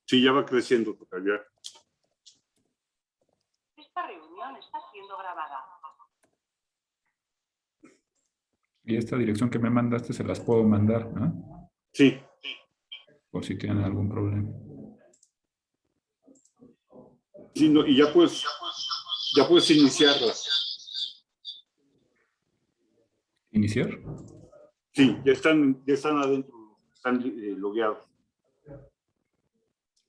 Sí, ya va creciendo todavía. Esta reunión está siendo grabada. Y esta dirección que me mandaste se las puedo mandar, ¿no? Sí. Por si tienen algún problema. Sí, no, y ya puedes iniciarlas. ¿Iniciar? Sí, ya están adentro, están logueados.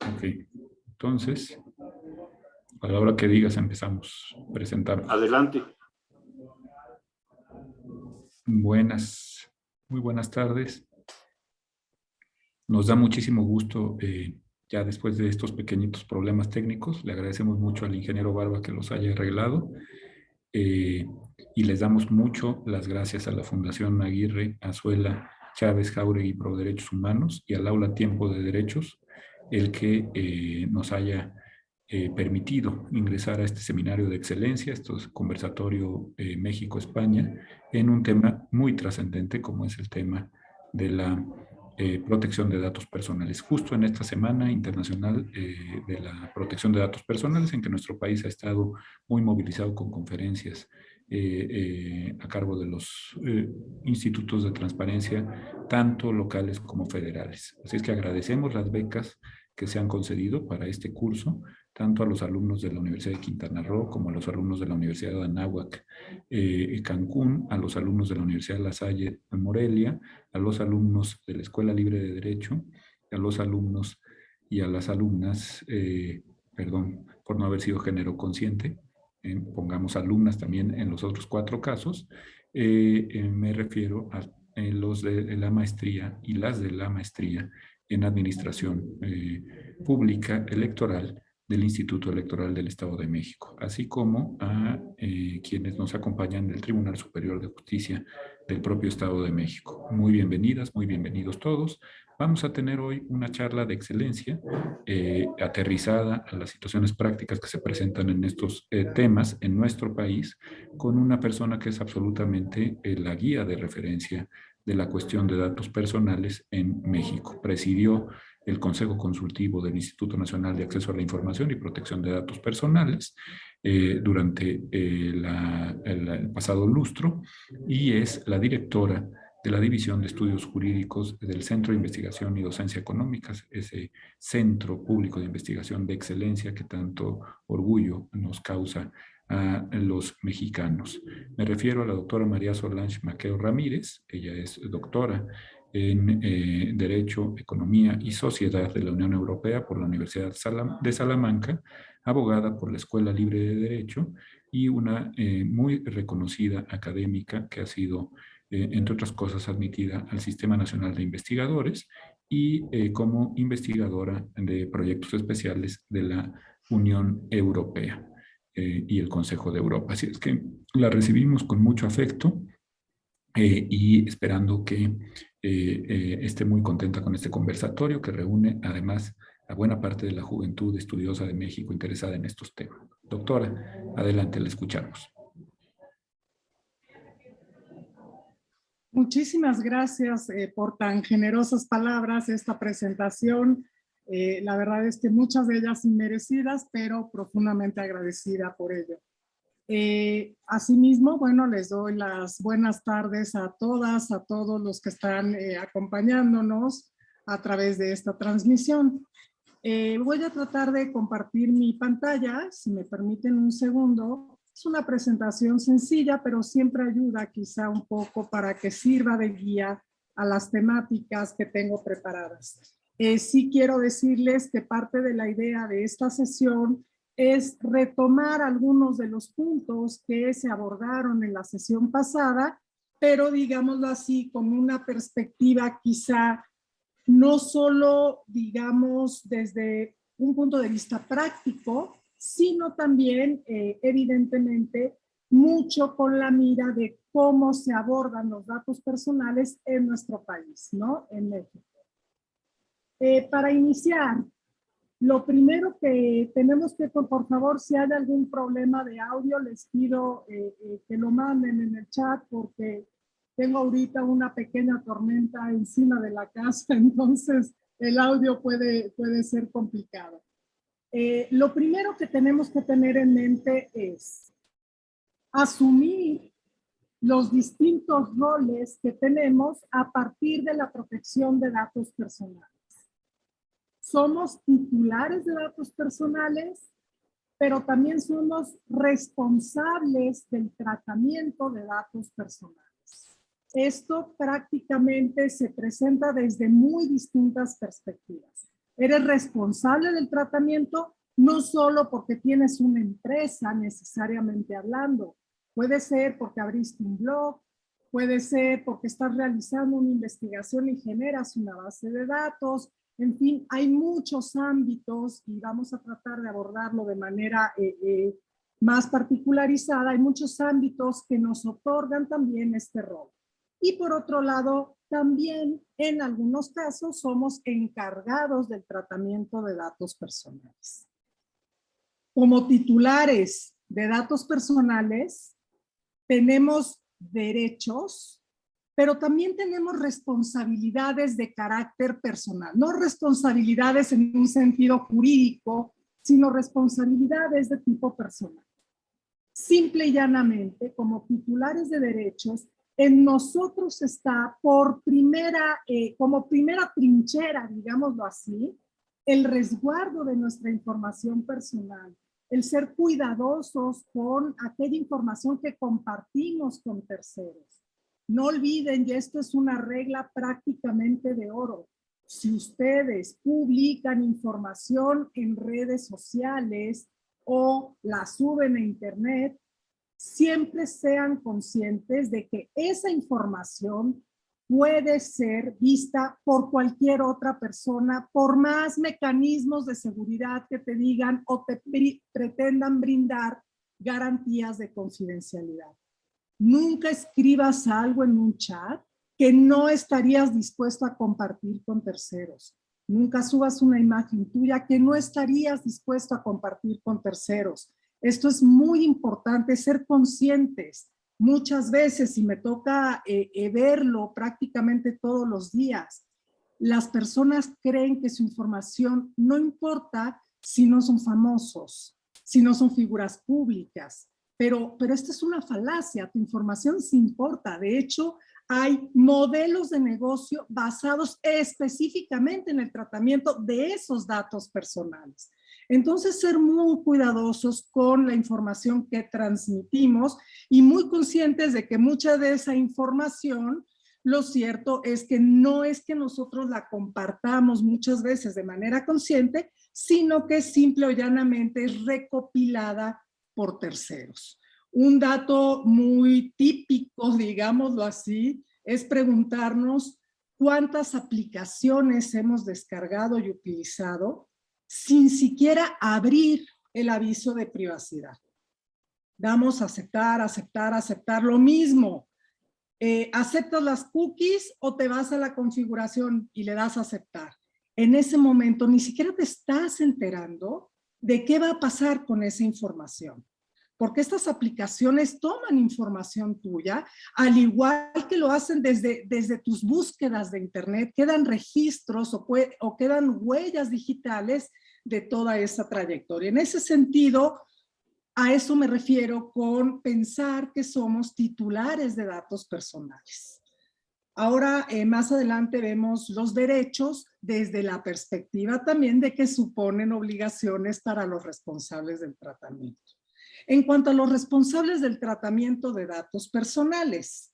Ok. Entonces, a la hora que digas empezamos a presentarnos. Adelante. Muy buenas tardes. Nos da muchísimo gusto, ya después de estos pequeñitos problemas técnicos, le agradecemos mucho al ingeniero Barba que los haya arreglado, y les damos mucho las gracias a la Fundación Aguirre Azuela Chávez Jauregui Pro Derechos Humanos y al Aula Tiempo de Derechos, el que nos haya permitido ingresar a este seminario de excelencia, esto es conversatorio México-España, en un tema muy trascendente como es el tema de la protección de datos personales. Justo en esta Semana Internacional de la Protección de Datos Personales, en que nuestro país ha estado muy movilizado con conferencias a cargo de los institutos de transparencia, tanto locales como federales. Así es que agradecemos las becas que se han concedido para este curso, tanto a los alumnos de la Universidad de Quintana Roo como a los alumnos de la Universidad de Anáhuac, Cancún, a los alumnos de la Universidad de La Salle, Morelia, a los alumnos de la Escuela Libre de Derecho, a los alumnos y a las alumnas, perdón por no haber sido género consciente, pongamos alumnas también en los otros 4 casos, me refiero a los de la maestría y las de la maestría en Administración Pública Electoral del Instituto Electoral del Estado de México, así como a quienes nos acompañan del Tribunal Superior de Justicia del propio Estado de México. Muy bienvenidas, muy bienvenidos todos. Vamos a tener hoy una charla de excelencia aterrizada a las situaciones prácticas que se presentan en estos temas en nuestro país, con una persona que es absolutamente la guía de referencia de la cuestión de datos personales en México. Presidió el Consejo Consultivo del Instituto Nacional de Acceso a la Información y Protección de Datos Personales durante el pasado lustro, y es la directora de la División de Estudios Jurídicos del Centro de Investigación y Docencia Económicas, ese centro público de investigación de excelencia que tanto orgullo nos causa a los mexicanos. Me refiero a la doctora María Solange Maqueo Ramírez. Ella es doctora en Derecho, Economía y Sociedad de la Unión Europea por la Universidad de Salamanca, abogada por la Escuela Libre de Derecho y una muy reconocida académica que ha sido, entre otras cosas, admitida al Sistema Nacional de Investigadores y como investigadora de proyectos especiales de la Unión Europea y el Consejo de Europa. Así es que la recibimos con mucho afecto y esperando que esté muy contenta con este conversatorio que reúne además a buena parte de la juventud estudiosa de México interesada en estos temas. Doctora, adelante, la escuchamos. Muchísimas gracias por tan generosas palabras, esta presentación. La verdad es que muchas de ellas inmerecidas, pero profundamente agradecida por ello. Asimismo, bueno, les doy las buenas tardes a todas, a todos los que están acompañándonos a través de esta transmisión. Voy a tratar de compartir mi pantalla, si me permiten un segundo. Es una presentación sencilla, pero siempre ayuda quizá un poco para que sirva de guía a las temáticas que tengo preparadas. Sí quiero decirles que parte de la idea de esta sesión es retomar algunos de los puntos que se abordaron en la sesión pasada, pero digámoslo así, con una perspectiva quizá no solo, digamos, desde un punto de vista práctico, sino también, evidentemente, mucho con la mira de cómo se abordan los datos personales en nuestro país, ¿no? En México. Para iniciar, lo primero que tenemos que, por favor, si hay algún problema de audio, les pido que lo manden en el chat porque tengo ahorita una pequeña tormenta encima de la casa, entonces el audio puede ser complicado. Lo primero que tenemos que tener en mente es asumir los distintos roles que tenemos a partir de la protección de datos personales. Somos titulares de datos personales, pero también somos responsables del tratamiento de datos personales. Esto prácticamente se presenta desde muy distintas perspectivas. Eres responsable del tratamiento no solo porque tienes una empresa necesariamente hablando, puede ser porque abriste un blog, puede ser porque estás realizando una investigación y generas una base de datos. En fin, hay muchos ámbitos y vamos a tratar de abordarlo de manera más particularizada. Hay muchos ámbitos que nos otorgan también este rol. Y por otro lado, también en algunos casos somos encargados del tratamiento de datos personales. Como titulares de datos personales, tenemos derechos, pero también tenemos responsabilidades de carácter personal. No responsabilidades en un sentido jurídico, sino responsabilidades de tipo personal. Simple y llanamente, como titulares de derechos, en nosotros está como primera trinchera, digámoslo así, el resguardo de nuestra información personal, el ser cuidadosos con aquella información que compartimos con terceros. No olviden, y esto es una regla prácticamente de oro, si ustedes publican información en redes sociales o la suben a internet, siempre sean conscientes de que esa información puede ser vista por cualquier otra persona, por más mecanismos de seguridad que te digan o te pretendan brindar garantías de confidencialidad. Nunca escribas algo en un chat que no estarías dispuesto a compartir con terceros. Nunca subas una imagen tuya que no estarías dispuesto a compartir con terceros. Esto es muy importante, ser conscientes. Muchas veces, y me toca verlo prácticamente todos los días, las personas creen que su información no importa si no son famosos, si no son figuras públicas. Pero esta es una falacia, tu información sí importa. De hecho, hay modelos de negocio basados específicamente en el tratamiento de esos datos personales. Entonces, ser muy cuidadosos con la información que transmitimos y muy conscientes de que mucha de esa información, lo cierto es que no es que nosotros la compartamos muchas veces de manera consciente, sino que simple o llanamente es recopilada por terceros. Un dato muy típico, digámoslo así, es preguntarnos cuántas aplicaciones hemos descargado y utilizado sin siquiera abrir el aviso de privacidad. Damos a aceptar, aceptar, aceptar, lo mismo. ¿Aceptas las cookies o te vas a la configuración y le das a aceptar? En ese momento ni siquiera te estás enterando de qué va a pasar con esa información. Porque estas aplicaciones toman información tuya, al igual que lo hacen desde tus búsquedas de internet, quedan registros o quedan huellas digitales de toda esa trayectoria. En ese sentido, a eso me refiero con pensar que somos titulares de datos personales. Ahora, más adelante vemos los derechos desde la perspectiva también de que suponen obligaciones para los responsables del tratamiento. En cuanto a los responsables del tratamiento de datos personales,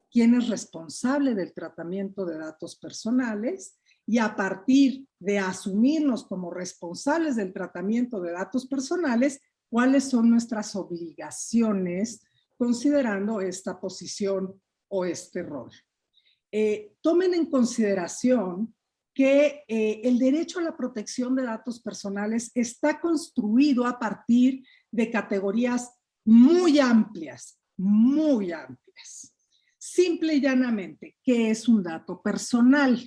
¿quién es responsable del tratamiento de datos personales? Y a partir de asumirnos como responsables del tratamiento de datos personales, ¿cuáles son nuestras obligaciones considerando esta posición o este rol? Tomen en consideración que el derecho a la protección de datos personales está construido a partir de categorías muy amplias, muy amplias. Simple y llanamente, ¿qué es un dato personal?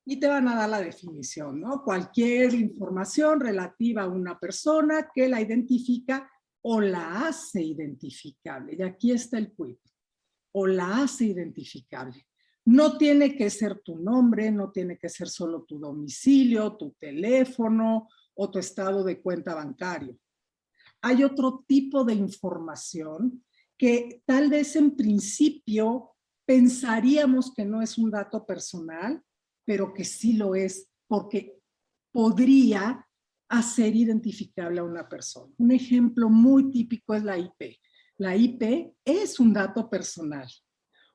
Y te van a dar la definición, ¿no? Cualquier información relativa a una persona que la identifica o la hace identificable. Y aquí está el quid. O la hace identificable. No tiene que ser tu nombre, no tiene que ser solo tu domicilio, tu teléfono o tu estado de cuenta bancario. Hay otro tipo de información que tal vez en principio pensaríamos que no es un dato personal, pero que sí lo es porque podría hacer identificable a una persona. Un ejemplo muy típico es la IP. La IP es un dato personal.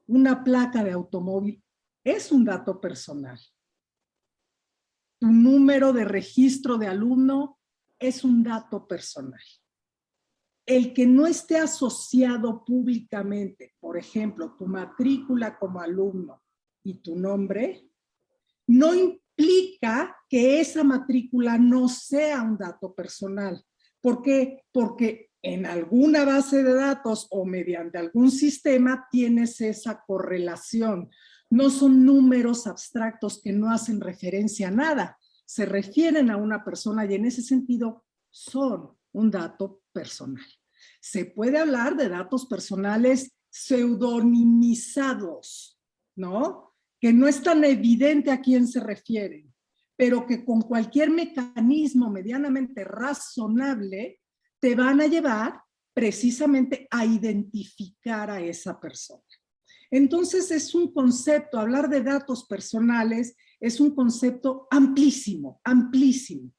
Una placa de automóvil es un dato personal. Tu número de registro de alumno es un dato personal. El que no esté asociado públicamente, por ejemplo, tu matrícula como alumno y tu nombre, no implica que esa matrícula no sea un dato personal. ¿Por qué? Porque en alguna base de datos o mediante algún sistema tienes esa correlación. No son números abstractos que no hacen referencia a nada. Se refieren a una persona y en ese sentido son un dato personal. Se puede hablar de datos personales pseudonimizados, ¿no? Que no es tan evidente a quién se refieren, pero que con cualquier mecanismo medianamente razonable te van a llevar precisamente a identificar a esa persona. Entonces es un concepto, hablar de datos personales es un concepto amplísimo, amplísimo.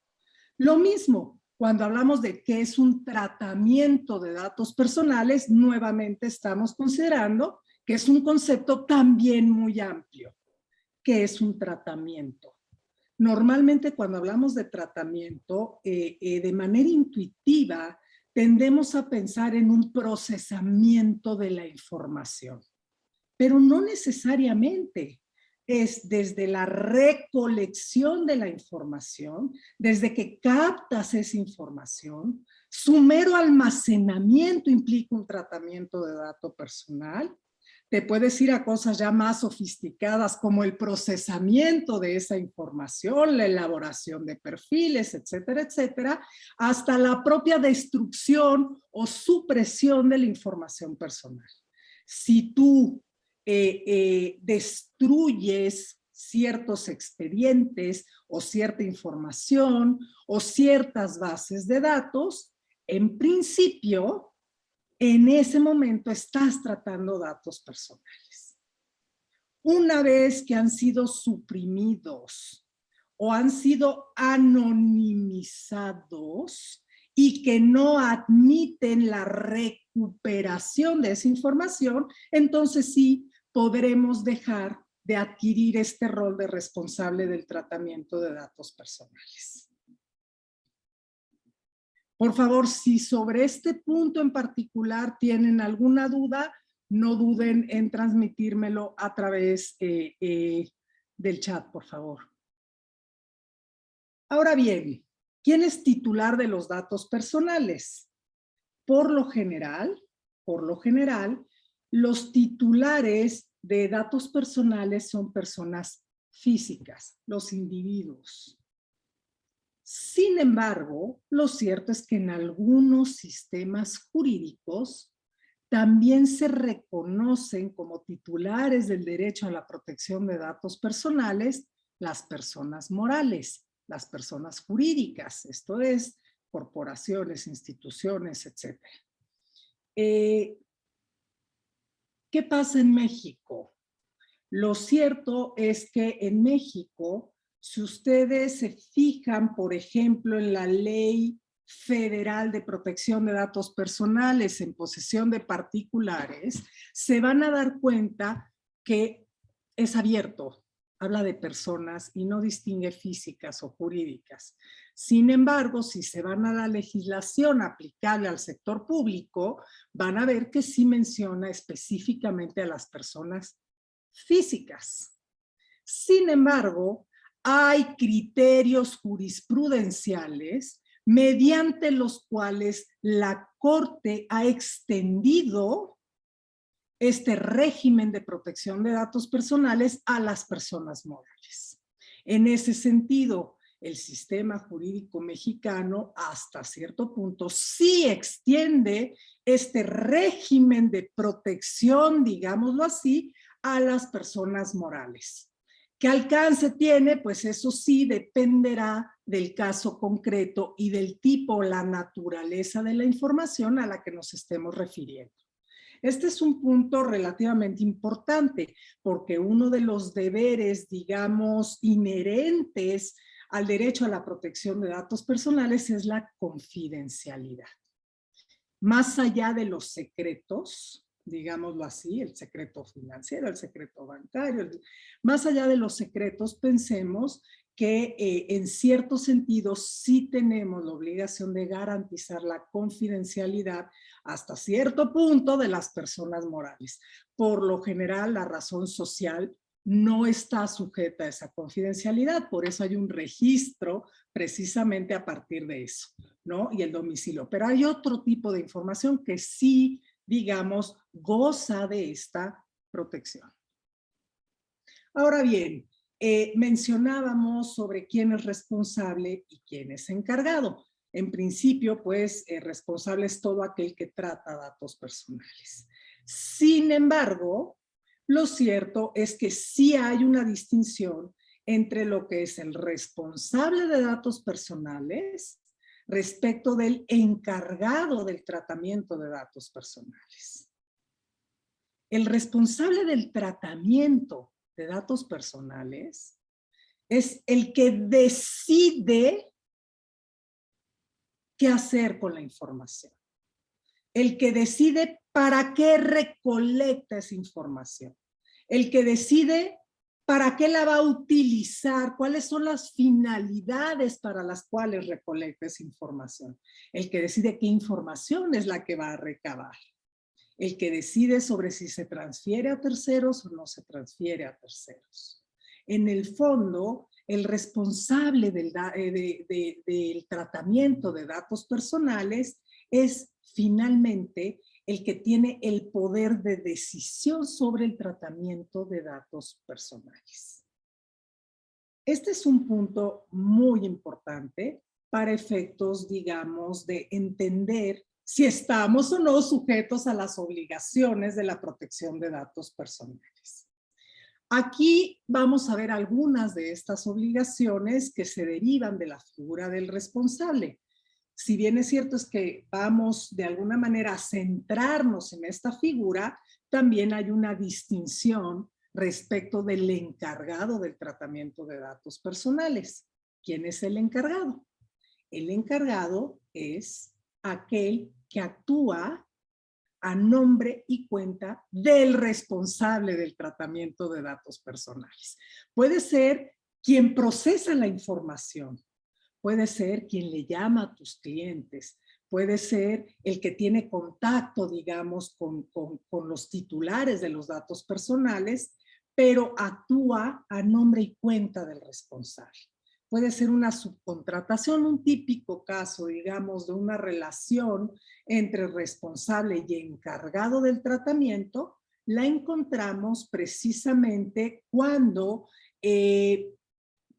Lo mismo, cuando hablamos de qué es un tratamiento de datos personales, nuevamente estamos considerando que es un concepto también muy amplio. ¿Qué es un tratamiento? Normalmente cuando hablamos de tratamiento, de manera intuitiva, tendemos a pensar en un procesamiento de la información, pero no necesariamente. Es desde la recolección de la información, desde que captas esa información, su mero almacenamiento implica un tratamiento de dato personal. Te puedes ir a cosas ya más sofisticadas como el procesamiento de esa información, la elaboración de perfiles, etcétera, etcétera, hasta la propia destrucción o supresión de la información personal. Si tú destruyes ciertos expedientes o cierta información o ciertas bases de datos, en principio, en ese momento estás tratando datos personales. Una vez que han sido suprimidos o han sido anonimizados y que no admiten la recuperación de esa información, entonces sí podremos dejar de adquirir este rol de responsable del tratamiento de datos personales. Por favor, si sobre este punto en particular tienen alguna duda, no duden en transmitírmelo a través del chat, por favor. Ahora bien, ¿quién es titular de los datos personales? Por lo general, los titulares de datos personales son personas físicas, los individuos. Sin embargo, lo cierto es que en algunos sistemas jurídicos también se reconocen como titulares del derecho a la protección de datos personales las personas morales, las personas jurídicas, esto es, corporaciones, instituciones, etc. ¿Qué pasa en México? Lo cierto es que en México, si ustedes se fijan, por ejemplo, en la Ley Federal de Protección de Datos Personales en posesión de particulares, se van a dar cuenta que es abierto, habla de personas y no distingue físicas o jurídicas. Sin embargo, si se van a la legislación aplicable al sector público, van a ver que sí menciona específicamente a las personas físicas. Sin embargo, hay criterios jurisprudenciales mediante los cuales la Corte ha extendido este régimen de protección de datos personales a las personas morales. En ese sentido, el sistema jurídico mexicano hasta cierto punto sí extiende este régimen de protección, digámoslo así, a las personas morales. ¿Qué alcance tiene? Pues eso sí dependerá del caso concreto y del tipo, la naturaleza de la información a la que nos estemos refiriendo. Este es un punto relativamente importante porque uno de los deberes, digamos, inherentes al derecho a la protección de datos personales es la confidencialidad. Más allá de los secretos, digámoslo así, el secreto financiero, el secreto bancario, más allá de los secretos, pensemos que en cierto sentido sí tenemos la obligación de garantizar la confidencialidad hasta cierto punto de las personas morales. Por lo general, la razón social no está sujeta a esa confidencialidad, por eso hay un registro precisamente a partir de eso, ¿no? Y el domicilio. Pero hay otro tipo de información que sí, digamos, goza de esta protección. Ahora bien, mencionábamos sobre quién es responsable y quién es encargado. En principio, pues, responsable es todo aquel que trata datos personales. Sin embargo, lo cierto es que sí hay una distinción entre lo que es el responsable de datos personales respecto del encargado del tratamiento de datos personales. El responsable del tratamiento de datos personales es el que decide qué hacer con la información. El que decide para qué recolecta esa información. El que decide para qué la va a utilizar, cuáles son las finalidades para las cuales recolecta esa información. El que decide qué información es la que va a recabar. El que decide sobre si se transfiere a terceros o no se transfiere a terceros. En el fondo, el responsable del tratamiento de datos personales es finalmente el que tiene el poder de decisión sobre el tratamiento de datos personales. Este es un punto muy importante para efectos, digamos, de entender si estamos o no sujetos a las obligaciones de la protección de datos personales. Aquí vamos a ver algunas de estas obligaciones que se derivan de la figura del responsable. Si bien es cierto es que vamos de alguna manera a centrarnos en esta figura, también hay una distinción respecto del encargado del tratamiento de datos personales. ¿Quién es el encargado? El encargado es aquel que actúa a nombre y cuenta del responsable del tratamiento de datos personales. Puede ser quien procesa la información, puede ser quien le llama a tus clientes, puede ser el que tiene contacto, digamos, con los titulares de los datos personales, pero actúa a nombre y cuenta del responsable. Puede ser una subcontratación, un típico caso, digamos, de una relación entre responsable y encargado del tratamiento, la encontramos precisamente cuando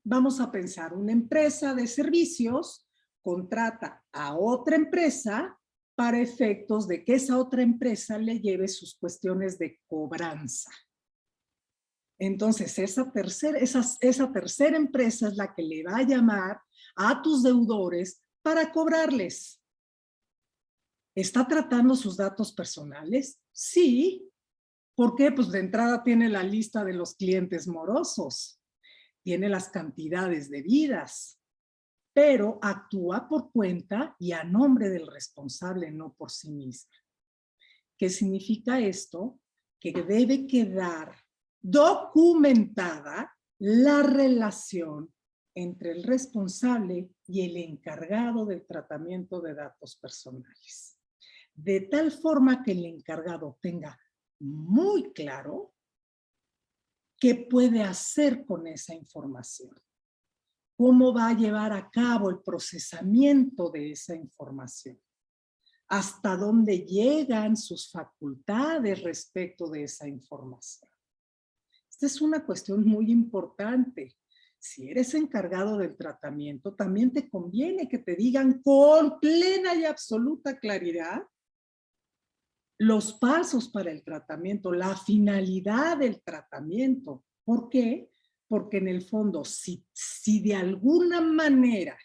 vamos a pensar, una empresa de servicios contrata a otra empresa para efectos de que esa otra empresa le lleve sus cuestiones de cobranza. Entonces, esa tercera empresa es la que le va a llamar a tus deudores para cobrarles. ¿Está tratando sus datos personales? Sí. ¿Por qué? Pues de entrada tiene la lista de los clientes morosos, tiene las cantidades debidas, pero actúa por cuenta y a nombre del responsable, no por sí misma. ¿Qué significa esto? Que debe quedar documentada la relación entre el responsable y el encargado del tratamiento de datos personales. De tal forma que el encargado tenga muy claro qué puede hacer con esa información. Cómo va a llevar a cabo el procesamiento de esa información. Hasta dónde llegan sus facultades respecto de esa información. Esta es una cuestión muy importante. Si eres encargado del tratamiento, también te conviene que te digan con plena y absoluta claridad los pasos para el tratamiento, la finalidad del tratamiento. ¿Por qué? Porque en el fondo, si de alguna manera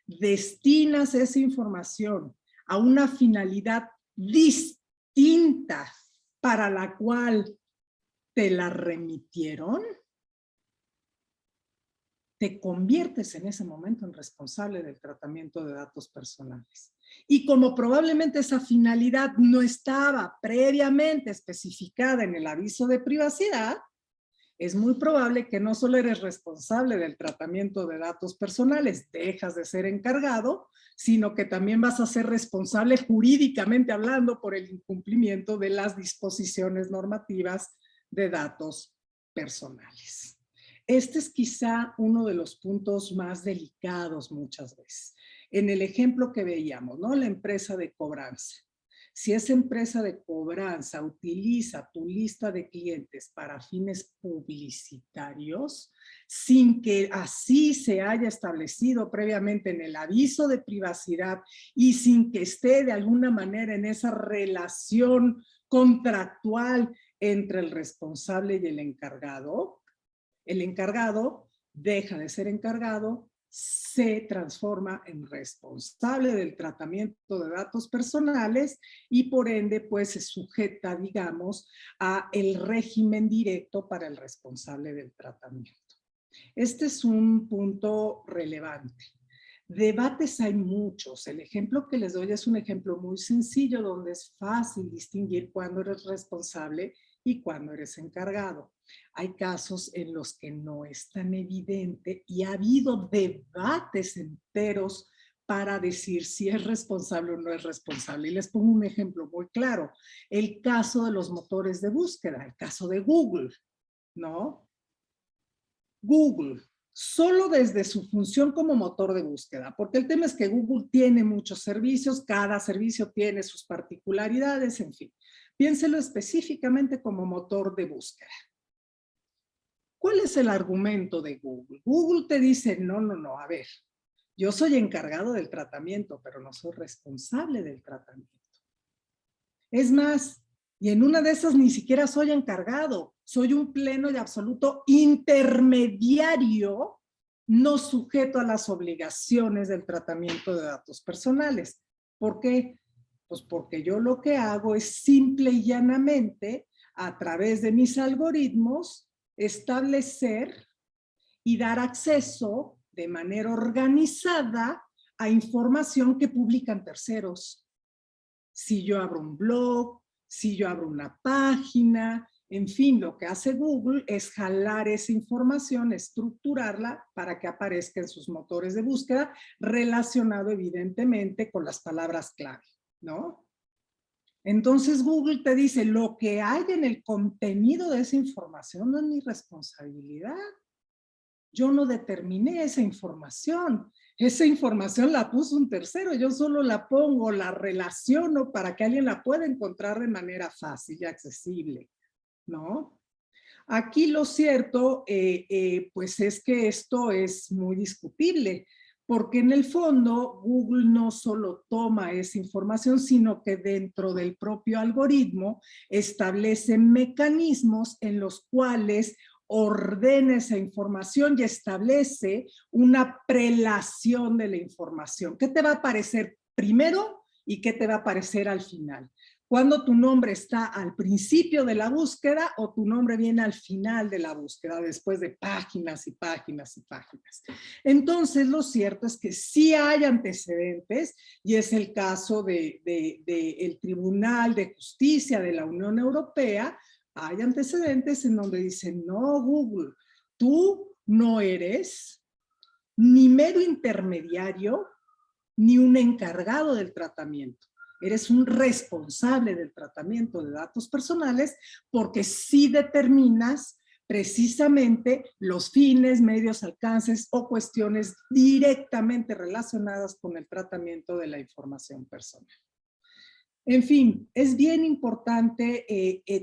destinas esa información a una finalidad distinta para la cual te la remitieron, te conviertes en ese momento en responsable del tratamiento de datos personales. Y como probablemente esa finalidad no estaba previamente especificada en el aviso de privacidad, es muy probable que no solo eres responsable del tratamiento de datos personales, dejas de ser encargado, sino que también vas a ser responsable jurídicamente hablando por el incumplimiento de las disposiciones normativas de datos personales. Este es quizá uno de los puntos más delicados muchas veces. En el ejemplo que veíamos, ¿no? La empresa de cobranza. Si esa empresa de cobranza utiliza tu lista de clientes para fines publicitarios, sin que así se haya establecido previamente en el aviso de privacidad y sin que esté de alguna manera en esa relación contractual entre el responsable y el encargado deja de ser encargado, se transforma en responsable del tratamiento de datos personales y por ende pues se sujeta, digamos, a el régimen directo para el responsable del tratamiento. Este es un punto relevante. Debates hay muchos. El ejemplo que les doy es un ejemplo muy sencillo donde es fácil distinguir cuándo eres responsable y cuándo eres encargado. Hay casos en los que no es tan evidente y ha habido debates enteros para decir si es responsable o no es responsable. Y les pongo un ejemplo muy claro. El caso de los motores de búsqueda, el caso de Google, ¿no? Google, solo desde su función como motor de búsqueda, porque el tema es que Google tiene muchos servicios, cada servicio tiene sus particularidades, en fin. Piénselo específicamente como motor de búsqueda. ¿Cuál es el argumento de Google? Google te dice, no, a ver, yo soy encargado del tratamiento, pero no soy responsable del tratamiento. Es más, y en una de esas ni siquiera soy encargado, soy un pleno y absoluto intermediario no sujeto a las obligaciones del tratamiento de datos personales. ¿Por qué? Pues porque yo lo que hago es simple y llanamente, a través de mis algoritmos, establecer y dar acceso de manera organizada a información que publican terceros. Si yo abro un blog, si yo abro una página, en fin, lo que hace Google es jalar esa información, estructurarla para que aparezca en sus motores de búsqueda, relacionado evidentemente con las palabras clave, ¿no? Entonces Google te dice, lo que hay en el contenido de esa información no es mi responsabilidad. Yo no determiné esa información. Esa información la puso un tercero. Yo solo la pongo, la relaciono para que alguien la pueda encontrar de manera fácil y accesible, ¿no? Aquí lo cierto, pues es que esto es muy discutible, porque en el fondo Google no solo toma esa información, sino que dentro del propio algoritmo establece mecanismos en los cuales ordena esa información y establece una prelación de la información. ¿Qué te va a aparecer primero y qué te va a aparecer al final? Cuando tu nombre está al principio de la búsqueda o tu nombre viene al final de la búsqueda, después de páginas y páginas y páginas. Entonces, lo cierto es que sí hay antecedentes y es el caso del Tribunal de Justicia de la Unión Europea. Hay antecedentes en donde dicen, no, Google, tú no eres ni mero intermediario ni un encargado del tratamiento. Eres un responsable del tratamiento de datos personales porque sí determinas precisamente los fines, medios, alcances o cuestiones directamente relacionadas con el tratamiento de la información personal. En fin, es bien importante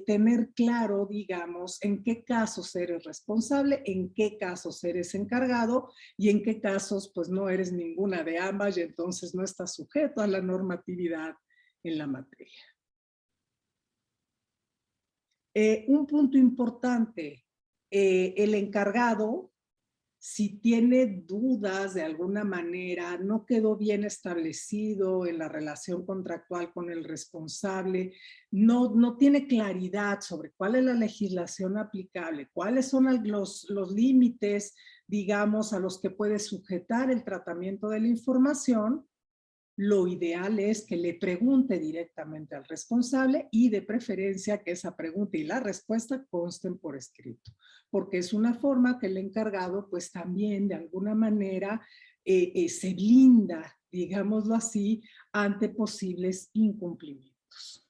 tener claro, digamos, en qué casos eres responsable, en qué casos eres encargado y en qué casos pues no eres ninguna de ambas y entonces no estás sujeto a la normatividad en la materia. Un punto importante, el encargado, si tiene dudas de alguna manera, no quedó bien establecido en la relación contractual con el responsable, no tiene claridad sobre cuál es la legislación aplicable, cuáles son los límites, digamos, a los que puede sujetar el tratamiento de la información, lo ideal es que le pregunte directamente al responsable y de preferencia que esa pregunta y la respuesta consten por escrito, porque es una forma que el encargado pues también de alguna manera se blinda, digámoslo así, ante posibles incumplimientos.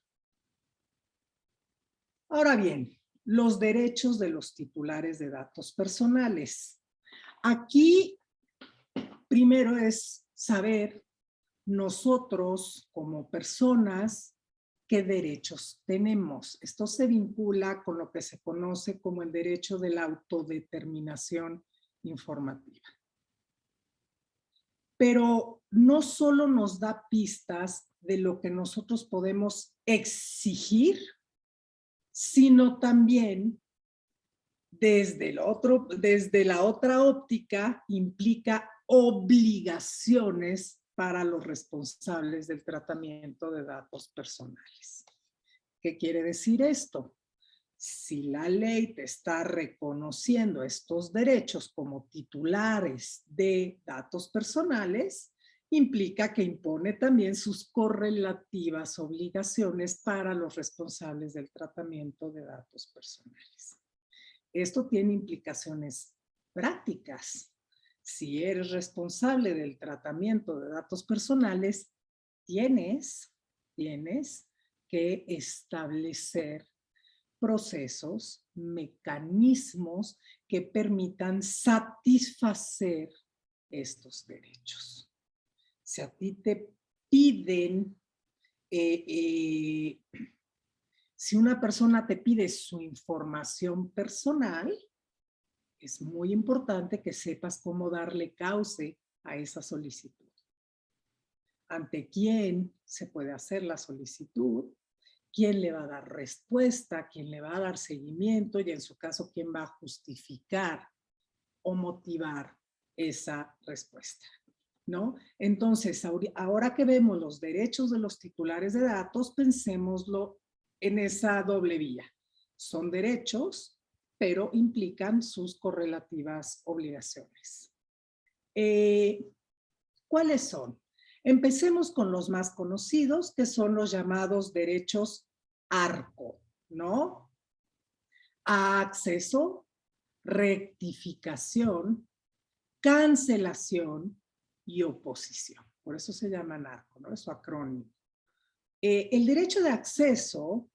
Ahora bien, los derechos de los titulares de datos personales. Aquí primero es saber nosotros como personas, ¿qué derechos tenemos? Esto se vincula con lo que se conoce como el derecho de la autodeterminación informativa. Pero no solo nos da pistas de lo que nosotros podemos exigir, sino también desde la otra óptica implica obligaciones para los responsables del tratamiento de datos personales. ¿Qué quiere decir esto? Si la ley te está reconociendo estos derechos como titulares de datos personales, implica que impone también sus correlativas obligaciones para los responsables del tratamiento de datos personales. Esto tiene implicaciones prácticas. Si eres responsable del tratamiento de datos personales, tienes que establecer procesos, mecanismos que permitan satisfacer estos derechos. Si a ti te piden, si una persona te pide su información personal, es muy importante que sepas cómo darle cauce a esa solicitud. ¿Ante quién se puede hacer la solicitud? ¿Quién le va a dar respuesta? ¿Quién le va a dar seguimiento? Y en su caso, ¿quién va a justificar o motivar esa respuesta? ¿No? Entonces, ahora que vemos los derechos de los titulares de datos, pensémoslo en esa doble vía. Son derechos, pero implican sus correlativas obligaciones. ¿Cuáles son? Empecemos con los más conocidos, que son los llamados derechos ARCO, ¿no? A acceso, rectificación, cancelación y oposición. Por eso se llaman ARCO, ¿no? Es su acrónimo. El derecho de acceso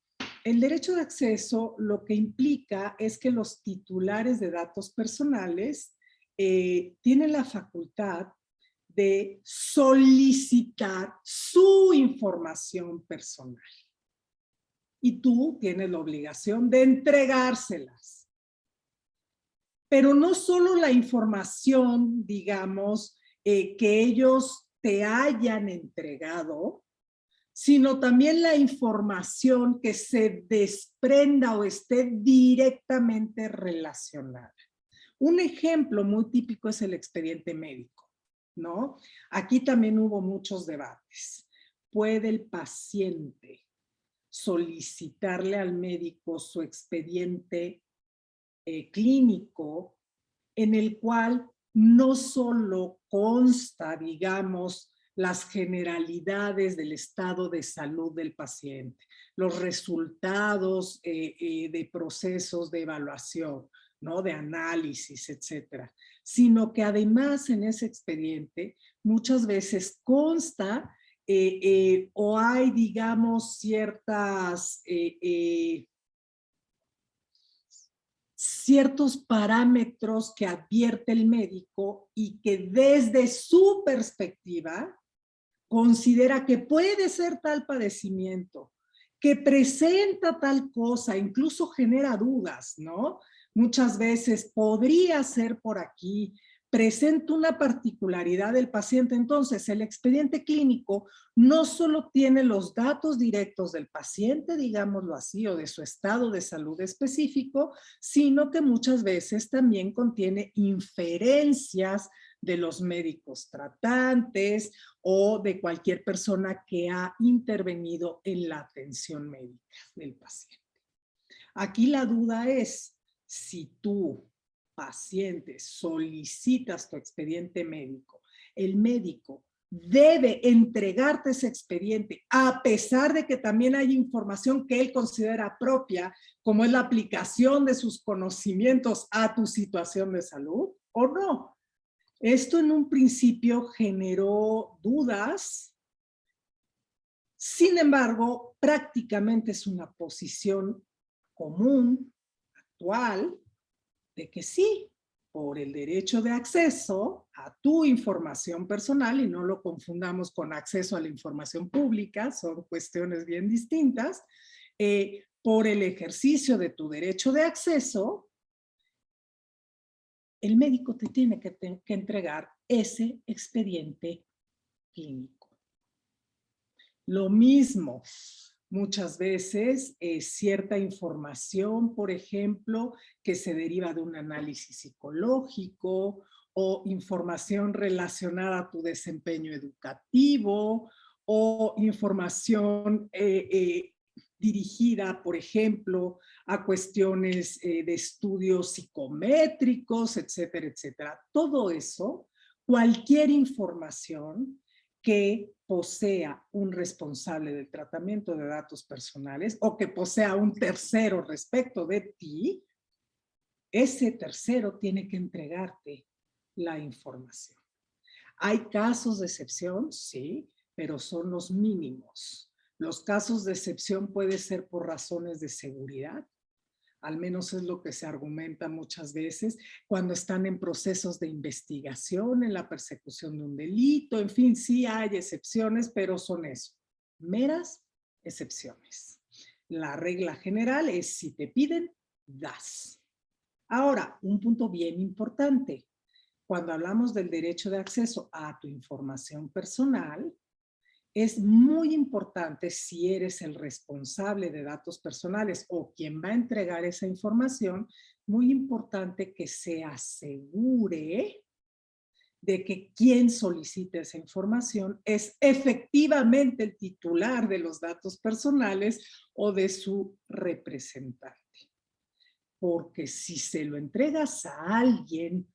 lo que implica es que los titulares de datos personales tienen la facultad de solicitar su información personal. Y tú tienes la obligación de entregárselas. Pero no solo la información, digamos, que ellos te hayan entregado, sino también la información que se desprenda o esté directamente relacionada. Un ejemplo muy típico es el expediente médico, ¿no? Aquí también hubo muchos debates. ¿Puede el paciente solicitarle al médico su expediente clínico en el cual no solo consta, digamos, las generalidades del estado de salud del paciente, los resultados de procesos de evaluación, ¿no? De análisis, etcétera, sino que además en ese expediente muchas veces consta o hay, digamos, ciertos parámetros que advierte el médico y que desde su perspectiva considera que puede ser tal padecimiento, que presenta tal cosa, incluso genera dudas, ¿no? Muchas veces podría ser por aquí, presenta una particularidad del paciente. Entonces, el expediente clínico no solo tiene los datos directos del paciente, digámoslo así, o de su estado de salud específico, sino que muchas veces también contiene inferencias de los médicos tratantes o de cualquier persona que ha intervenido en la atención médica del paciente. Aquí la duda es, si tú, paciente, solicitas tu expediente médico, el médico debe entregarte ese expediente a pesar de que también hay información que él considera propia, como es la aplicación de sus conocimientos a tu situación de salud, ¿o no? Esto en un principio generó dudas. Sin embargo, prácticamente es una posición común, actual, de que sí, por el derecho de acceso a tu información personal, y no lo confundamos con acceso a la información pública, son cuestiones bien distintas, por el ejercicio de tu derecho de acceso, el médico te tiene que entregar ese expediente clínico. Lo mismo, muchas veces cierta información, por ejemplo, que se deriva de un análisis psicológico o información relacionada a tu desempeño educativo o información dirigida, por ejemplo, a cuestiones de estudios psicométricos, etcétera, etcétera. Todo eso, cualquier información que posea un responsable del tratamiento de datos personales o que posea un tercero respecto de ti, ese tercero tiene que entregarte la información. ¿Hay casos de excepción? Sí, pero son los mínimos. Los casos de excepción pueden ser por razones de seguridad, al menos es lo que se argumenta muchas veces, cuando están en procesos de investigación, en la persecución de un delito, en fin, sí hay excepciones, pero son eso, meras excepciones. La regla general es si te piden, das. Ahora, un punto bien importante. Cuando hablamos del derecho de acceso a tu información personal, es muy importante, si eres el responsable de datos personales o quien va a entregar esa información, muy importante que se asegure de que quien solicite esa información es efectivamente el titular de los datos personales o de su representante. Porque si se lo entregas a alguien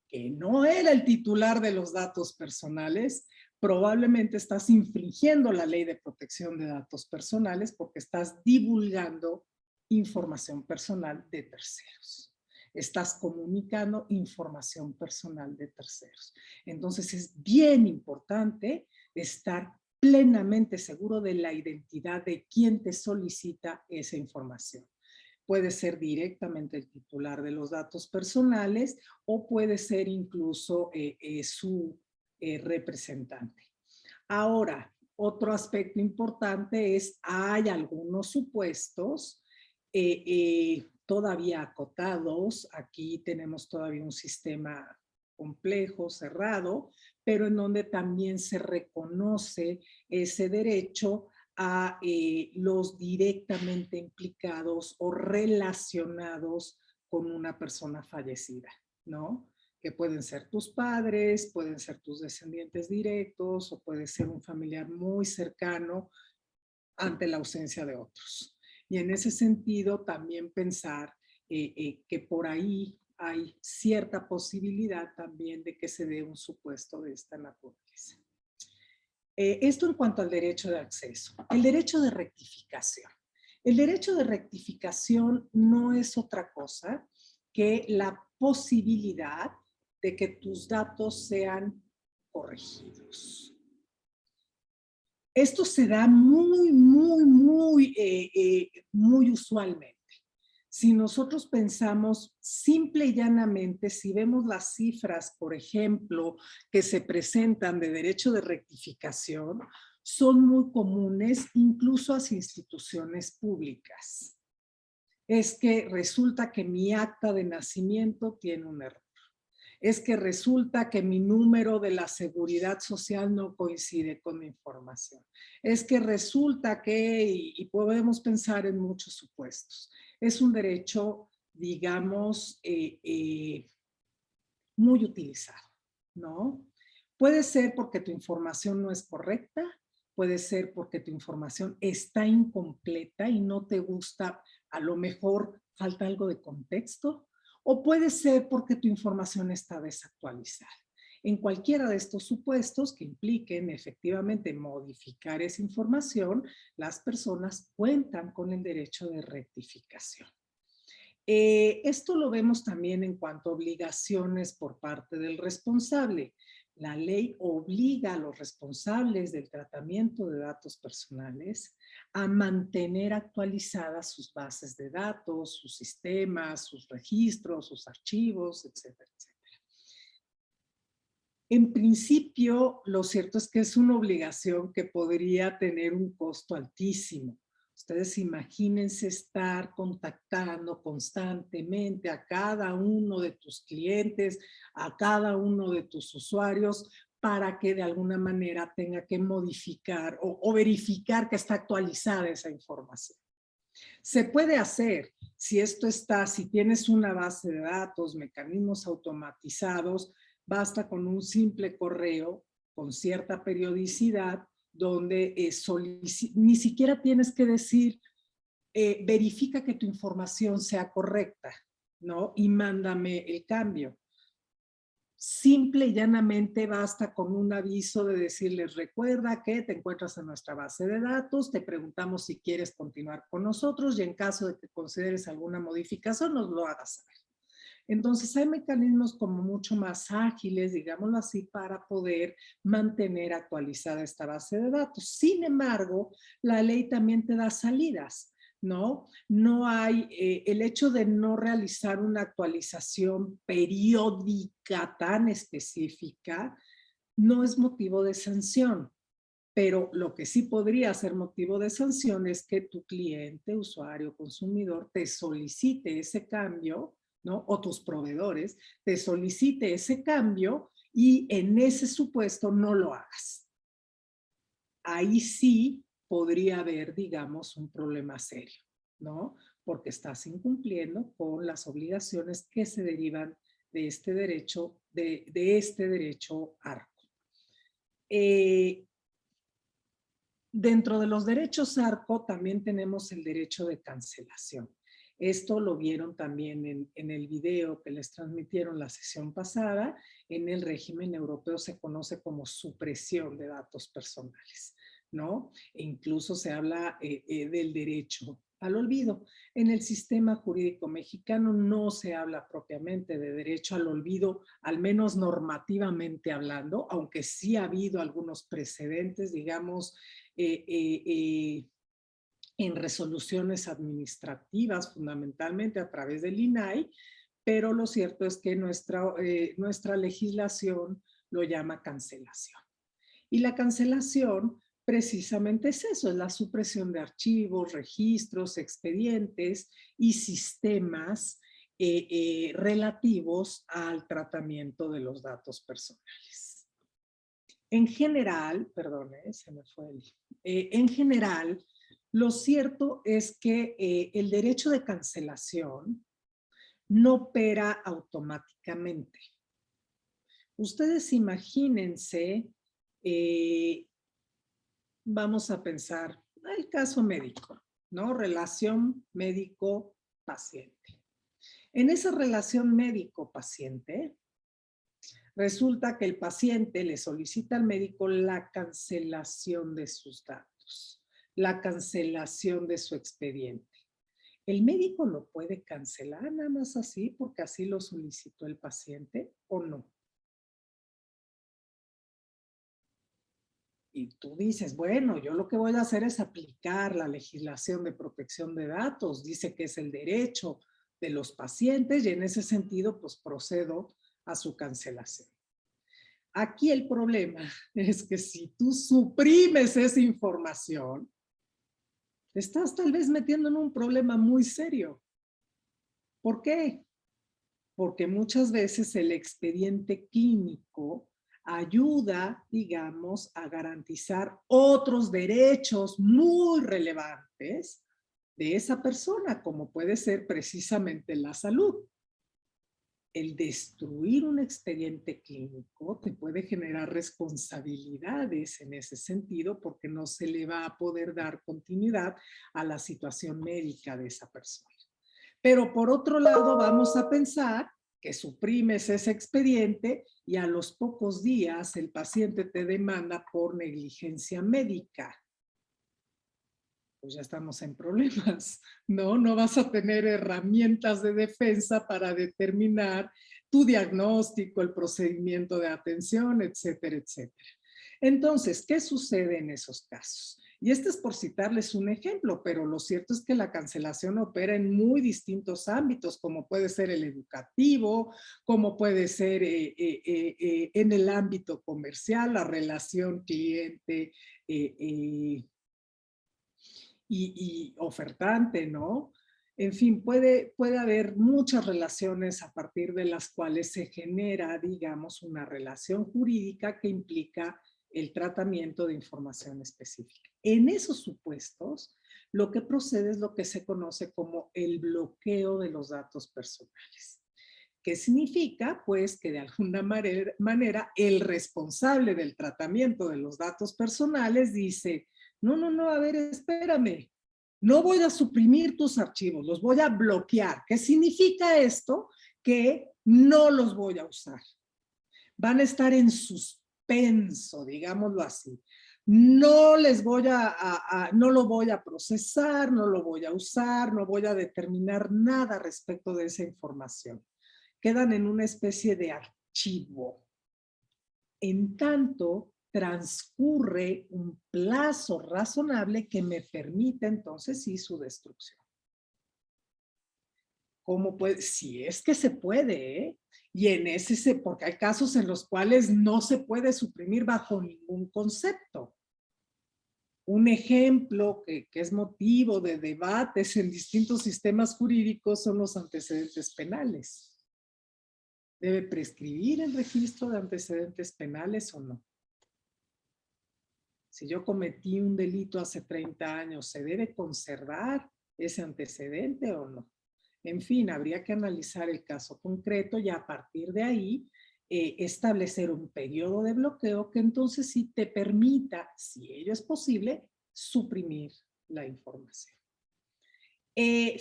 que no era el titular de los datos personales, probablemente estás infringiendo la ley de protección de datos personales porque estás divulgando información personal de terceros. Estás comunicando información personal de terceros. Entonces es bien importante estar plenamente seguro de la identidad de quien te solicita esa información. Puede ser directamente el titular de los datos personales o puede ser incluso su representante. Ahora, otro aspecto importante es, hay algunos supuestos todavía acotados. Aquí tenemos todavía un sistema complejo, cerrado, pero en donde también se reconoce ese derecho a los directamente implicados o relacionados con una persona fallecida, ¿no? Que pueden ser tus padres, pueden ser tus descendientes directos o puede ser un familiar muy cercano ante la ausencia de otros. Y en ese sentido también pensar que por ahí hay cierta posibilidad también de que se dé un supuesto de esta naturaleza. Esto en cuanto al derecho de acceso. El derecho de rectificación. El derecho de rectificación no es otra cosa que la posibilidad de que tus datos sean corregidos. Esto se da muy usualmente. Si nosotros pensamos simple y llanamente, si vemos las cifras, por ejemplo, que se presentan de derecho de rectificación, son muy comunes incluso a las instituciones públicas. Es que resulta que mi acta de nacimiento tiene un error. Es que resulta que mi número de la seguridad social no coincide con mi información. Es que resulta que, y podemos pensar en muchos supuestos, es un derecho, digamos, muy utilizado, ¿no? Puede ser porque tu información no es correcta, puede ser porque tu información está incompleta y no te gusta, a lo mejor falta algo de contexto, o puede ser porque tu información está desactualizada. En cualquiera de estos supuestos que impliquen efectivamente modificar esa información, las personas cuentan con el derecho de rectificación. Esto lo vemos también en cuanto a obligaciones por parte del responsable. La ley obliga a los responsables del tratamiento de datos personales a mantener actualizadas sus bases de datos, sus sistemas, sus registros, sus archivos, etcétera, etcétera. En principio, lo cierto es que es una obligación que podría tener un costo altísimo. Ustedes imagínense estar contactando constantemente a cada uno de tus clientes, a cada uno de tus usuarios, para que de alguna manera tenga que modificar o verificar que está actualizada esa información. Se puede hacer si esto está, si tienes una base de datos, mecanismos automatizados, basta con un simple correo con cierta periodicidad donde ni siquiera tienes que decir verifica que tu información sea correcta, ¿no? Y mándame el cambio. Simple y llanamente basta con un aviso de decirles, recuerda que te encuentras en nuestra base de datos, te preguntamos si quieres continuar con nosotros y en caso de que consideres alguna modificación nos lo hagas saber. Entonces hay mecanismos como mucho más ágiles, digámoslo así, para poder mantener actualizada esta base de datos. Sin embargo, la ley también te da salidas, ¿no? No hay, el hecho de no realizar una actualización periódica tan específica no es motivo de sanción. Pero lo que sí podría ser motivo de sanción es que tu cliente, usuario, consumidor, te solicite ese cambio, ¿no? O tus proveedores te solicite ese cambio y en ese supuesto no lo hagas. Ahí sí podría haber, digamos, un problema serio, ¿no? Porque estás incumpliendo con las obligaciones que se derivan de este derecho, ARCO. Dentro de los derechos ARCO también tenemos el derecho de cancelación. Esto lo vieron también en el video que les transmitieron la sesión pasada. En el régimen europeo se conoce como supresión de datos personales, ¿no? E incluso se habla del derecho al olvido. En el sistema jurídico mexicano no se habla propiamente de derecho al olvido, al menos normativamente hablando, aunque sí ha habido algunos precedentes, digamos, en resoluciones administrativas, fundamentalmente a través del INAI, pero lo cierto es que nuestra legislación lo llama cancelación. Y la cancelación precisamente es eso, es la supresión de archivos, registros, expedientes y sistemas relativos al tratamiento de los datos personales. En general, perdone, se me fue en general, lo cierto es que el derecho de cancelación no opera automáticamente. Ustedes imagínense, vamos a pensar, el caso médico, ¿no? Relación médico-paciente. En esa relación médico-paciente, resulta que el paciente le solicita al médico la cancelación de sus datos, la cancelación de su expediente. ¿El médico lo puede cancelar nada más así porque así lo solicitó el paciente o no? Y tú dices, bueno, yo lo que voy a hacer es aplicar la legislación de protección de datos. Dice que es el derecho de los pacientes y en ese sentido, pues procedo a su cancelación. Aquí el problema es que si tú suprimes esa información, te estás tal vez metiendo en un problema muy serio. ¿Por qué? porque muchas veces el expediente clínico ayuda, digamos, a garantizar otros derechos muy relevantes de esa persona, como puede ser precisamente la salud. El destruir un expediente clínico te puede generar responsabilidades en ese sentido porque no se le va a poder dar continuidad a la situación médica de esa persona. Pero por otro lado, vamos a pensar que suprimes ese expediente y a los pocos días el paciente te demanda por negligencia médica. Pues ya estamos en problemas, ¿no? No vas a tener herramientas de defensa para determinar tu diagnóstico, el procedimiento de atención, etcétera, etcétera. Entonces, ¿qué sucede en esos casos? Y este es por citarles un ejemplo, pero lo cierto es que la cancelación opera en muy distintos ámbitos, como puede ser el educativo, como puede ser en el ámbito comercial, la relación cliente y ofertante, ¿no? En fin, puede haber muchas relaciones a partir de las cuales se genera, digamos, una relación jurídica que implica el tratamiento de información específica. En esos supuestos, lo que procede es lo que se conoce como el bloqueo de los datos personales. ¿Qué significa? Pues que de alguna manera el responsable del tratamiento de los datos personales dice, no, a ver, espérame, no voy a suprimir tus archivos, los voy a bloquear. ¿Qué significa esto? Que no los voy a usar. Van a estar en suspenso, digámoslo así. No les voy no lo voy a procesar, no lo voy a usar, no voy a determinar nada respecto de esa información. Quedan en una especie de archivo. En tanto, transcurre un plazo razonable que me permite entonces sí su destrucción. ¿Cómo puede? Si es que se puede, ¿eh? Y en ese, porque hay casos en los cuales no se puede suprimir bajo ningún concepto. Un ejemplo que es motivo de debates en distintos sistemas jurídicos son los antecedentes penales. ¿Debe prescribir el registro de antecedentes penales o no? Si yo cometí un delito hace 30 años, ¿se debe conservar ese antecedente o no? En fin, habría que analizar el caso concreto y a partir de ahí establecer un periodo de bloqueo que entonces sí te permita, si ello es posible, suprimir la información.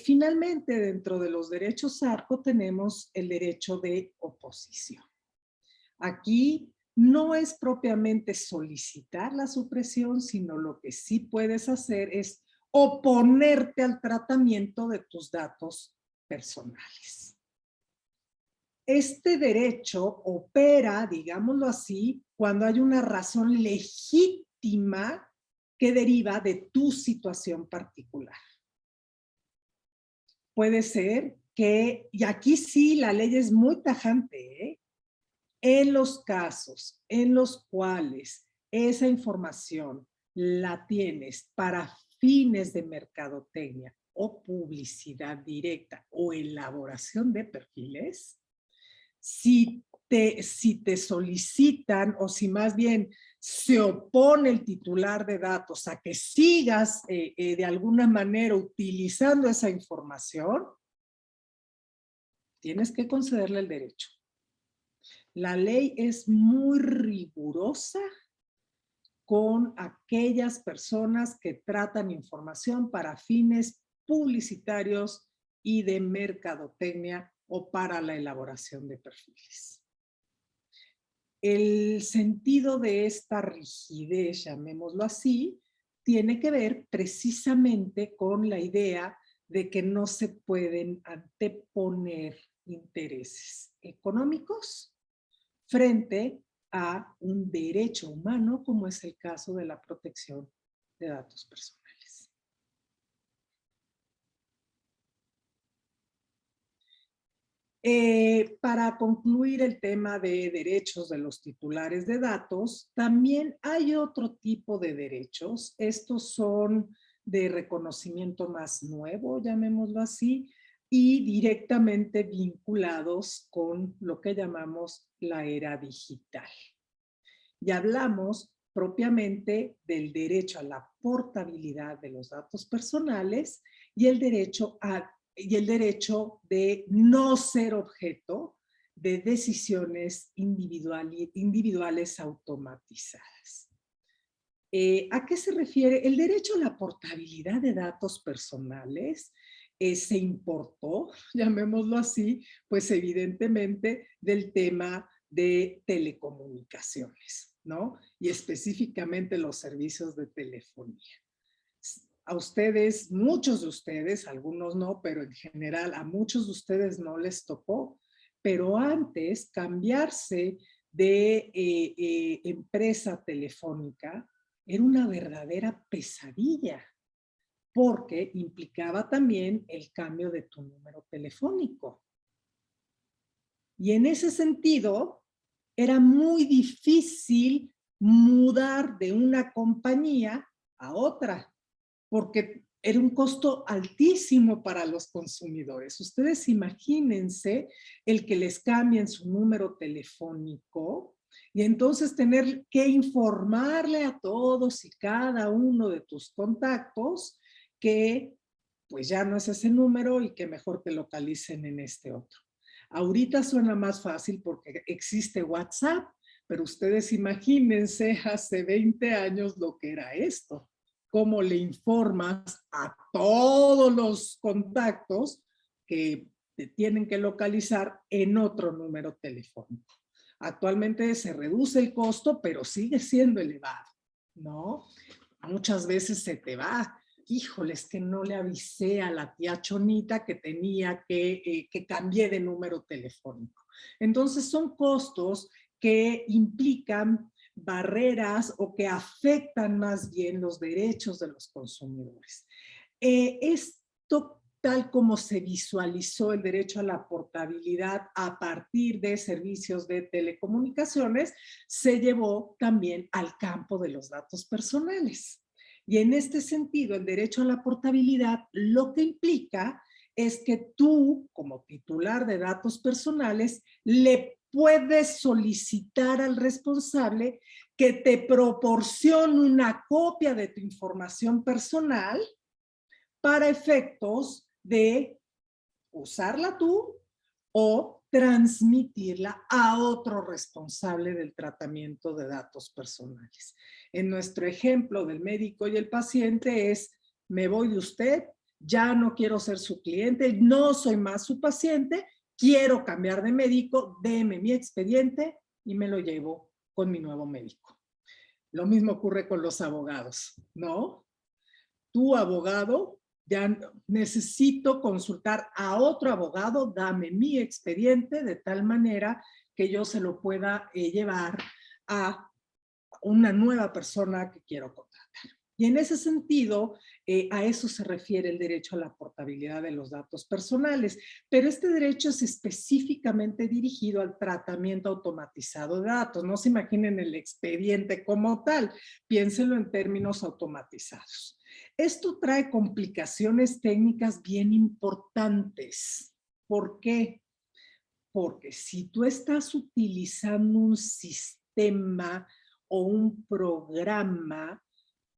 Finalmente, dentro de los derechos ARCO tenemos el derecho de oposición. Aquí no es propiamente solicitar la supresión, sino lo que sí puedes hacer es oponerte al tratamiento de tus datos personales. Este derecho opera, digámoslo así, cuando hay una razón legítima que deriva de tu situación particular. Puede ser que, y aquí sí la ley es muy tajante, ¿eh? En los casos en los cuales esa información la tienes para fines de mercadotecnia o publicidad directa o elaboración de perfiles, si te solicitan o si más bien se opone el titular de datos a que sigas de alguna manera utilizando esa información, tienes que concederle el derecho. La ley es muy rigurosa con aquellas personas que tratan información para fines publicitarios y de mercadotecnia o para la elaboración de perfiles. El sentido de esta rigidez, llamémoslo así, tiene que ver precisamente con la idea de que no se pueden anteponer intereses económicos frente a un derecho humano, como es el caso de la protección de datos personales. Para concluir el tema de derechos de los titulares de datos, también hay otro tipo de derechos. Estos son de reconocimiento más nuevo, llamémoslo así. y directamente vinculados con lo que llamamos la era digital. Y hablamos propiamente del derecho a la portabilidad de los datos personales y el derecho de no ser objeto de decisiones individuales automatizadas. ¿A qué se refiere? El derecho a la portabilidad de datos personales se importó, llamémoslo así, pues evidentemente del tema de telecomunicaciones, ¿no? Y específicamente los servicios de telefonía. A ustedes, muchos de ustedes, algunos no, pero en general a muchos de ustedes no les tocó, pero antes cambiarse de empresa telefónica era una verdadera pesadilla, porque implicaba también el cambio de tu número telefónico. Y en ese sentido, era muy difícil mudar de una compañía a otra, porque era un costo altísimo para los consumidores. Ustedes imagínense el que les cambien su número telefónico y entonces tener que informarle a todos y cada uno de tus contactos que pues ya no es ese número y que mejor te localicen en este otro. Ahorita suena más fácil porque existe WhatsApp, pero ustedes imagínense hace 20 años lo que era esto. Cómo le informas a todos los contactos que te tienen que localizar en otro número telefónico. Actualmente se reduce el costo, pero sigue siendo elevado, ¿no? Muchas veces se te va. Híjole, es que no le avisé a la tía Chonita que tenía que cambié de número telefónico. Entonces son costos que implican barreras o que afectan más bien los derechos de los consumidores. Esto, tal como se visualizó el derecho a la portabilidad a partir de servicios de telecomunicaciones, se llevó también al campo de los datos personales. Y en este sentido, el derecho a la portabilidad lo que implica es que tú, como titular de datos personales, le puedes solicitar al responsable que te proporcione una copia de tu información personal para efectos de usarla tú o transmitirla a otro responsable del tratamiento de datos personales. En nuestro ejemplo del médico y el paciente es, me voy de usted, ya no quiero ser su cliente, no soy más su paciente, quiero cambiar de médico, deme mi expediente y me lo llevo con mi nuevo médico. Lo mismo ocurre con los abogados, ¿no? Tu abogado, ya necesito consultar a otro abogado, dame mi expediente de tal manera que yo se lo pueda llevar a una nueva persona que quiero contratar. Y en ese sentido, a eso se refiere el derecho a la portabilidad de los datos personales. Pero este derecho es específicamente dirigido al tratamiento automatizado de datos. No se imaginen el expediente como tal, piénsenlo en términos automatizados. Esto trae complicaciones técnicas bien importantes. ¿Por qué? Porque si tú estás utilizando un sistema o un programa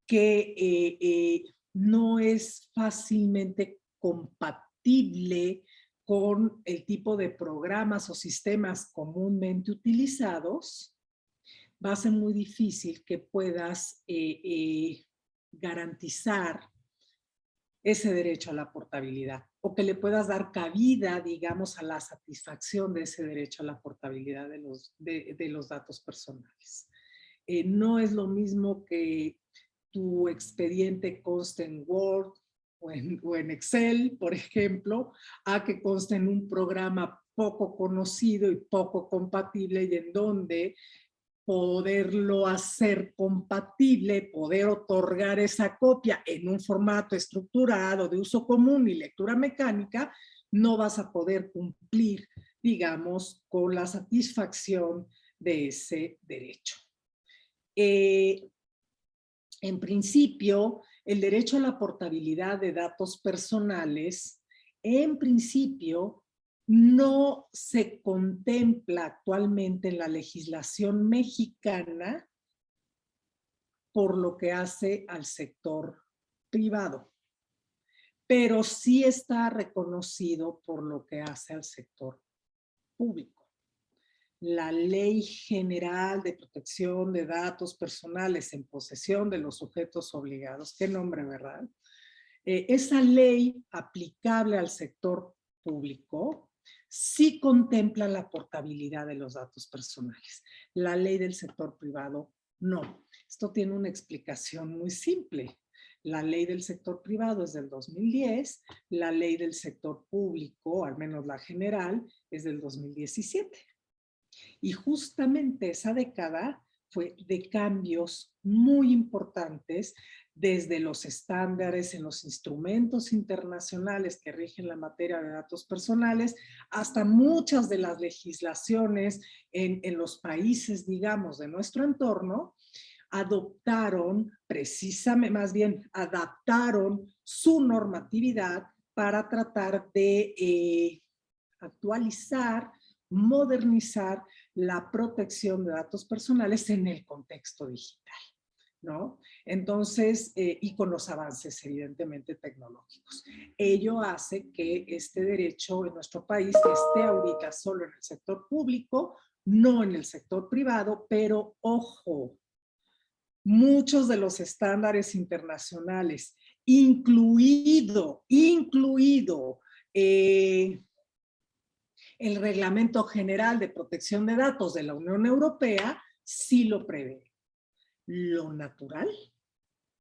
que no es fácilmente compatible con el tipo de programas o sistemas comúnmente utilizados, va a ser muy difícil que puedas garantizar ese derecho a la portabilidad o que le puedas dar cabida, digamos, a la satisfacción de ese derecho a la portabilidad de los datos personales. No es lo mismo que tu expediente conste en Word o en Excel, por ejemplo, a que conste en un programa poco conocido y poco compatible y en donde poderlo hacer compatible, poder otorgar esa copia en un formato estructurado de uso común y lectura mecánica, no vas a poder cumplir, digamos, con la satisfacción de ese derecho. En principio, el derecho a la portabilidad de datos personales en principio, no se contempla actualmente en la legislación mexicana por lo que hace al sector privado, pero sí está reconocido por lo que hace al sector público. La Ley General de Protección de Datos Personales en posesión de los sujetos obligados, qué nombre, ¿verdad? Esa ley aplicable al sector público sí contempla la portabilidad de los datos personales. La ley del sector privado no. Esto tiene una explicación muy simple. La ley del sector privado es del 2010, la ley del sector público, al menos la general, es del 2017. Y justamente esa década fue de cambios muy importantes desde los estándares en los instrumentos internacionales que rigen la materia de datos personales hasta muchas de las legislaciones en los países, digamos, de nuestro entorno, adoptaron precisamente, más bien adaptaron su normatividad para tratar de actualizar, modernizar la protección de datos personales en el contexto digital, ¿no? Entonces, y con los avances evidentemente tecnológicos. Ello hace que este derecho en nuestro país esté ahorita solo en el sector público, no en el sector privado, pero ojo, muchos de los estándares internacionales, incluido el Reglamento General de Protección de Datos de la Unión Europea, sí lo prevé. Lo natural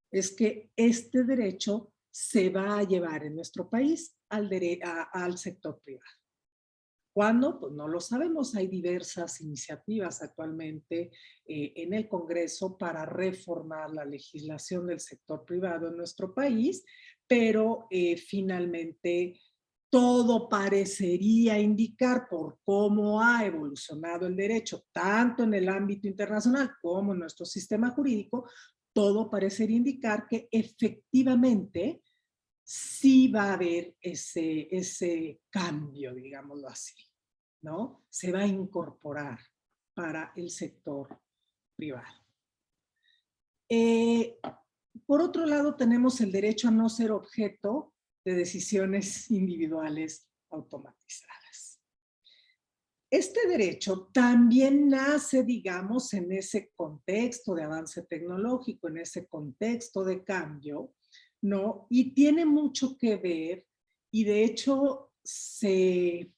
es que este derecho se va a llevar en nuestro país al sector privado. ¿Cuándo? Pues no lo sabemos. Hay diversas iniciativas actualmente en el Congreso para reformar la legislación del sector privado en nuestro país, pero finalmente todo parecería indicar, por cómo ha evolucionado el derecho, tanto en el ámbito internacional como en nuestro sistema jurídico, todo parecería indicar que efectivamente sí va a haber ese cambio, digámoslo así, ¿no? Se va a incorporar para el sector privado. Por otro lado, tenemos el derecho a no ser objeto de decisiones individuales automatizadas. Este derecho también nace, digamos, en ese contexto de avance tecnológico, en ese contexto de cambio, ¿no? Y tiene mucho que ver, y de hecho se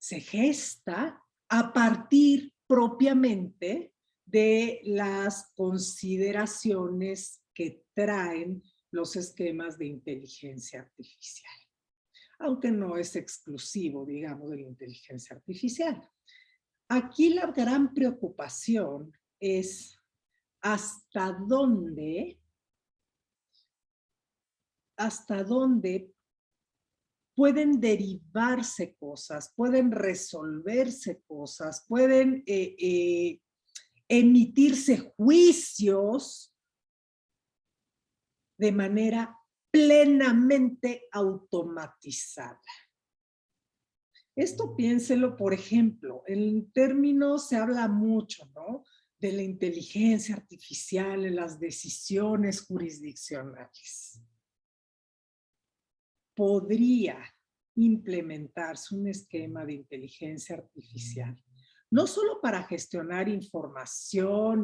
gesta a partir propiamente de las consideraciones que traen los esquemas de inteligencia artificial, aunque no es exclusivo, digamos, de la inteligencia artificial. Aquí la gran preocupación es hasta dónde pueden derivarse cosas, pueden resolverse cosas, pueden emitirse juicios de manera plenamente automatizada. Esto piénselo, por ejemplo, en términos, se habla mucho, ¿no?, de la inteligencia artificial en las decisiones jurisdiccionales. Podría implementarse un esquema de inteligencia artificial, no solo para gestionar información,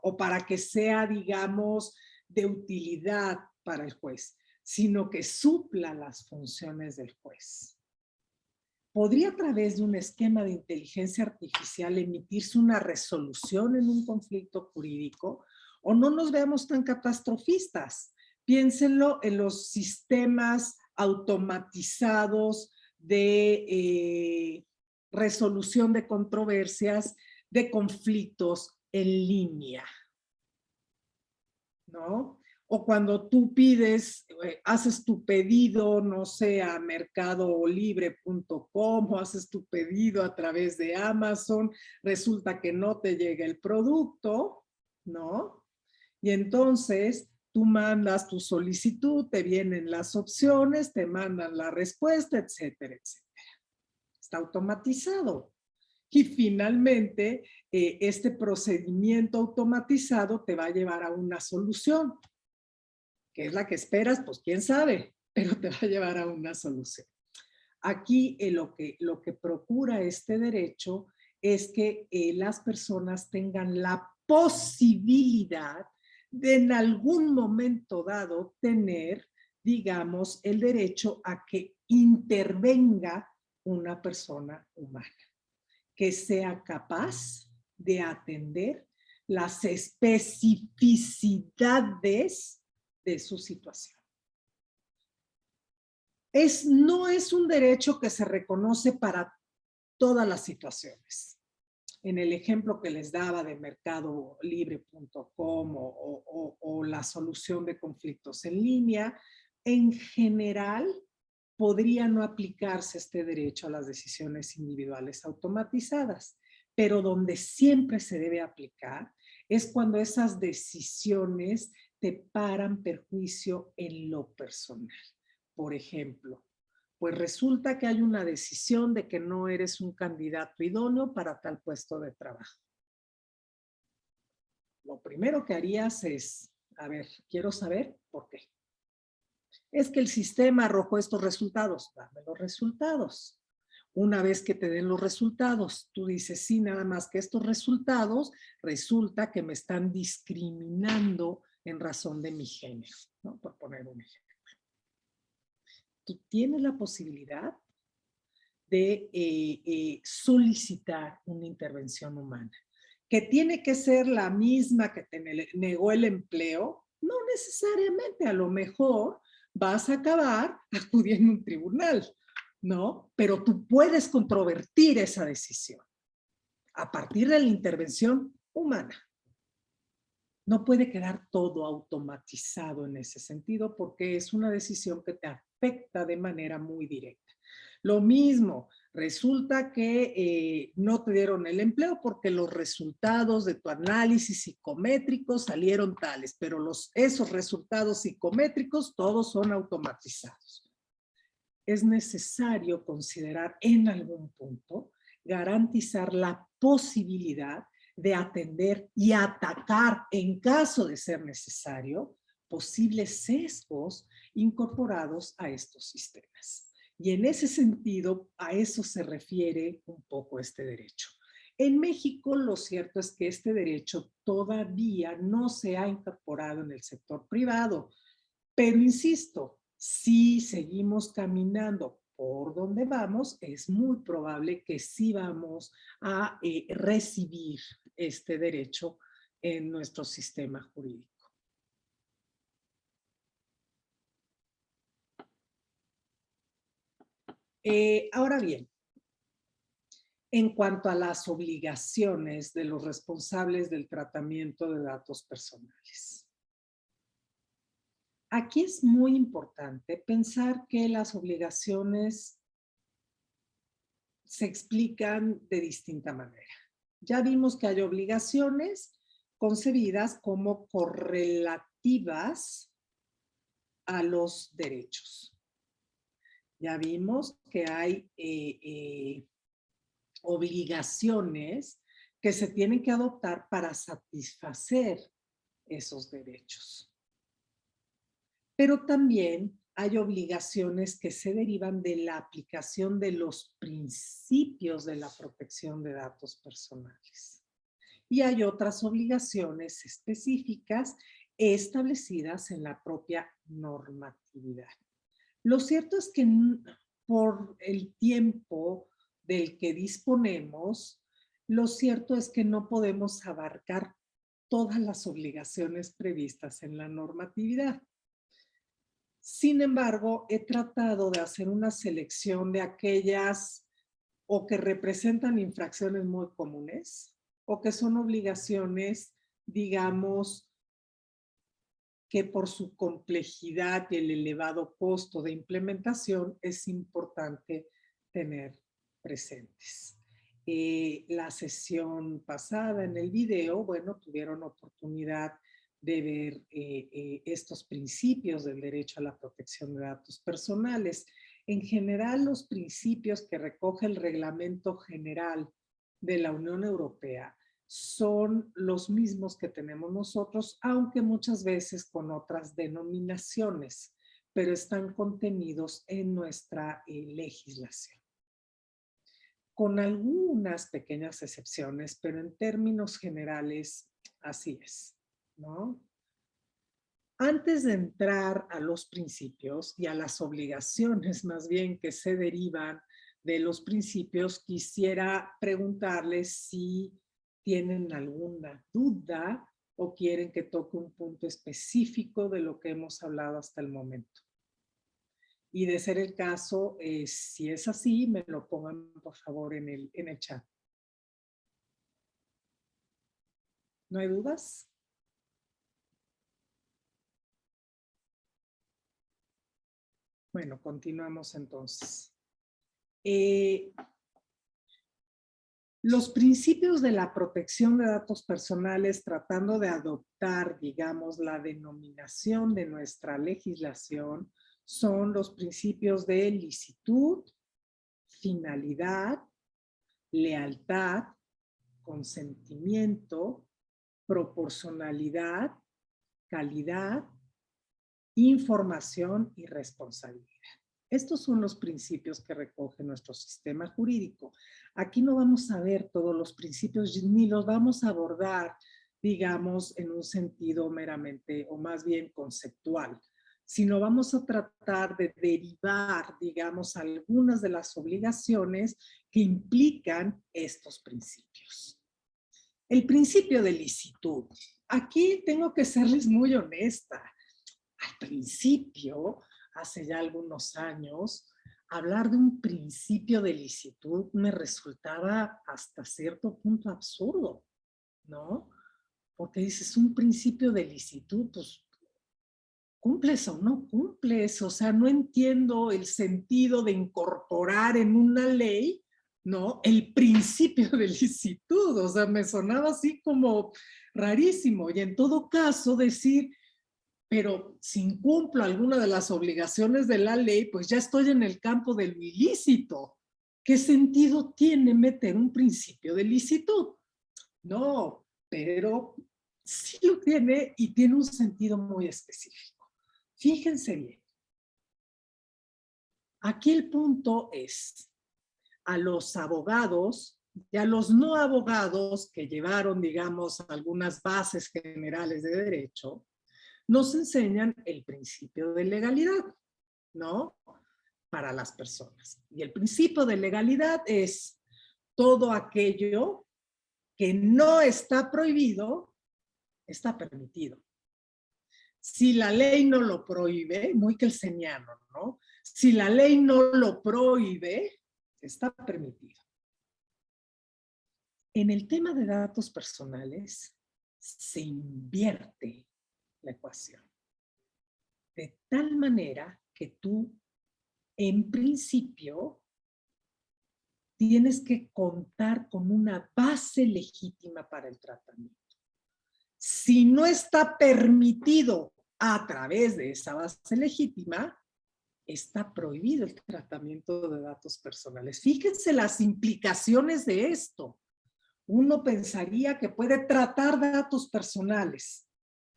o para que sea, digamos, de utilidad para el juez, sino que supla las funciones del juez. ¿Podría a través de un esquema de inteligencia artificial emitirse una resolución en un conflicto jurídico? O no nos veamos tan catastrofistas. Piénsenlo en los sistemas automatizados de resolución de controversias, de conflictos en línea, ¿no? O cuando tú pides, haces tu pedido, no sé, a mercadolibre.com o haces tu pedido a través de Amazon, resulta que no te llega el producto, ¿no? Y entonces Tú mandas tu solicitud, te vienen las opciones, te mandan la respuesta, etcétera, etcétera. Está automatizado. Y finalmente, este procedimiento automatizado te va a llevar a una solución. ¿Qué es la que esperas? Pues quién sabe, pero te va a llevar a una solución. Aquí lo que procura este derecho es que las personas tengan la posibilidad de en algún momento dado tener, digamos, el derecho a que intervenga una persona humana, que sea capaz de atender las especificidades de su situación. No es un derecho que se reconoce para todas las situaciones. En el ejemplo que les daba de mercadolibre.com o la solución de conflictos en línea, en general podría no aplicarse este derecho a las decisiones individuales automatizadas, pero donde siempre se debe aplicar es cuando esas decisiones te paran perjuicio en lo personal. Por ejemplo, pues resulta que hay una decisión de que no eres un candidato idóneo para tal puesto de trabajo. Lo primero que harías es, a ver, quiero saber por qué. Es que el sistema arrojó estos resultados. Dame los resultados. Una vez que te den los resultados, tú dices, sí, nada más que estos resultados resulta que me están discriminando en razón de mi género, ¿no? Por poner un ejemplo. Tú tienes la posibilidad de solicitar una intervención humana, que tiene que ser la misma que te negó el empleo. No necesariamente, a lo mejor vas a acabar acudiendo a un tribunal, ¿no? Pero tú puedes controvertir esa decisión a partir de la intervención humana. No puede quedar todo automatizado en ese sentido porque es una decisión que te afecta de manera muy directa. Lo mismo, resulta que no te dieron el empleo porque los resultados de tu análisis psicométrico salieron tales, pero esos resultados psicométricos todos son automatizados. Es necesario considerar en algún punto garantizar la posibilidad de atender y atacar, en caso de ser necesario, posibles sesgos incorporados a estos sistemas. Y en ese sentido, a eso se refiere un poco este derecho. En México, lo cierto es que este derecho todavía no se ha incorporado en el sector privado, pero insisto, si seguimos caminando por donde vamos, es muy probable que sí vamos a recibir este derecho en nuestro sistema jurídico. Ahora bien, en cuanto a las obligaciones de los responsables del tratamiento de datos personales. Aquí es muy importante pensar que las obligaciones se explican de distinta manera. Ya vimos que hay obligaciones concebidas como correlativas a los derechos. Ya vimos que hay obligaciones que se tienen que adoptar para satisfacer esos derechos. Pero también hay obligaciones que se derivan de la aplicación de los principios de la protección de datos personales. Y hay otras obligaciones específicas establecidas en la propia normatividad. Lo cierto es que por el tiempo del que disponemos, lo cierto es que no podemos abarcar todas las obligaciones previstas en la normatividad. Sin embargo, he tratado de hacer una selección de aquellas o que representan infracciones muy comunes o que son obligaciones, digamos, que por su complejidad y el elevado costo de implementación es importante tener presentes. La sesión pasada en el video, bueno, tuvieron oportunidad de ver estos principios del derecho a la protección de datos personales. En general, los principios que recoge el Reglamento General de la Unión Europea son los mismos que tenemos nosotros, aunque muchas veces con otras denominaciones, pero están contenidos en nuestra legislación. Con algunas pequeñas excepciones, pero en términos generales, así es, ¿no? Antes de entrar a los principios y a las obligaciones más bien que se derivan de los principios, quisiera preguntarles si tienen alguna duda o quieren que toque un punto específico de lo que hemos hablado hasta el momento. Y de ser el caso, si es así, me lo pongan por favor en el chat. ¿No hay dudas? Bueno, continuamos entonces. Los principios de la protección de datos personales, tratando de adoptar, digamos, la denominación de nuestra legislación, son los principios de licitud, finalidad, lealtad, consentimiento, proporcionalidad, calidad, información y responsabilidad. Estos son los principios que recoge nuestro sistema jurídico. Aquí no vamos a ver todos los principios ni los vamos a abordar, digamos, en un sentido meramente o más bien conceptual, sino vamos a tratar de derivar, digamos, algunas de las obligaciones que implican estos principios. El principio de licitud. Aquí tengo que serles muy honesta. Al principio, hace ya algunos años, hablar de un principio de licitud me resultaba hasta cierto punto absurdo, ¿no? Porque dices, un principio de licitud, pues, ¿cumples o no cumples? O sea, no entiendo el sentido de incorporar en una ley, ¿no? El principio de licitud, o sea, me sonaba así como rarísimo. Y en todo caso decir, pero si incumplo alguna de las obligaciones de la ley, pues ya estoy en el campo de lo ilícito. ¿Qué sentido tiene meter un principio de licitud? No, pero sí lo tiene y tiene un sentido muy específico. Fíjense bien. Aquí el punto es, a los abogados y a los no abogados que llevaron, digamos, algunas bases generales de derecho, nos enseñan el principio de legalidad, ¿no? Para las personas. Y el principio de legalidad es todo aquello que no está prohibido, está permitido. Si la ley no lo prohíbe, muy kelseniano, ¿no? Si la ley no lo prohíbe, está permitido. En el tema de datos personales, se invierte la ecuación. De tal manera que tú, en principio, tienes que contar con una base legítima para el tratamiento. Si no está permitido a través de esa base legítima, está prohibido el tratamiento de datos personales. Fíjense las implicaciones de esto. Uno pensaría que puede tratar datos personales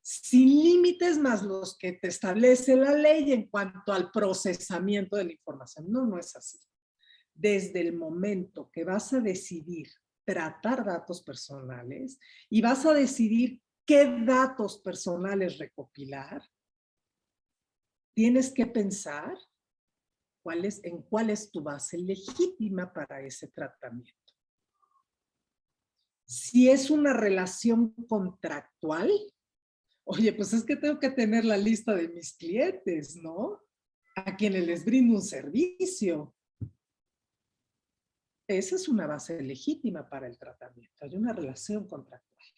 sin límites más los que te establece la ley en cuanto al procesamiento de la información. No, no es así. Desde el momento que vas a decidir tratar datos personales y vas a decidir qué datos personales recopilar, tienes que pensar en cuál es tu base legítima para ese tratamiento. Si es una relación contractual, oye, pues es que tengo que tener la lista de mis clientes, ¿no? A quienes les brindo un servicio. Esa es una base legítima para el tratamiento. Hay una relación contractual.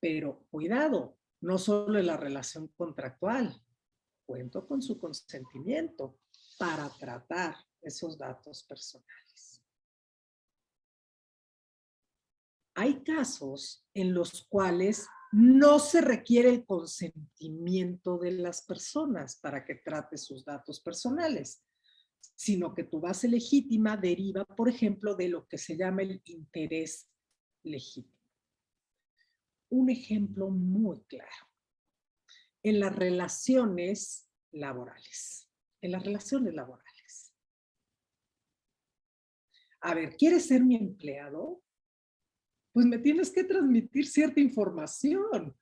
Pero cuidado, no solo es la relación contractual. Cuento con su consentimiento para tratar esos datos personales. Hay casos en los cuales no se requiere el consentimiento de las personas para que trate sus datos personales, sino que tu base legítima deriva, por ejemplo, de lo que se llama el interés legítimo. Un ejemplo muy claro. En las relaciones laborales. En las relaciones laborales. A ver, ¿quieres ser mi empleado? Pues me tienes que transmitir cierta información.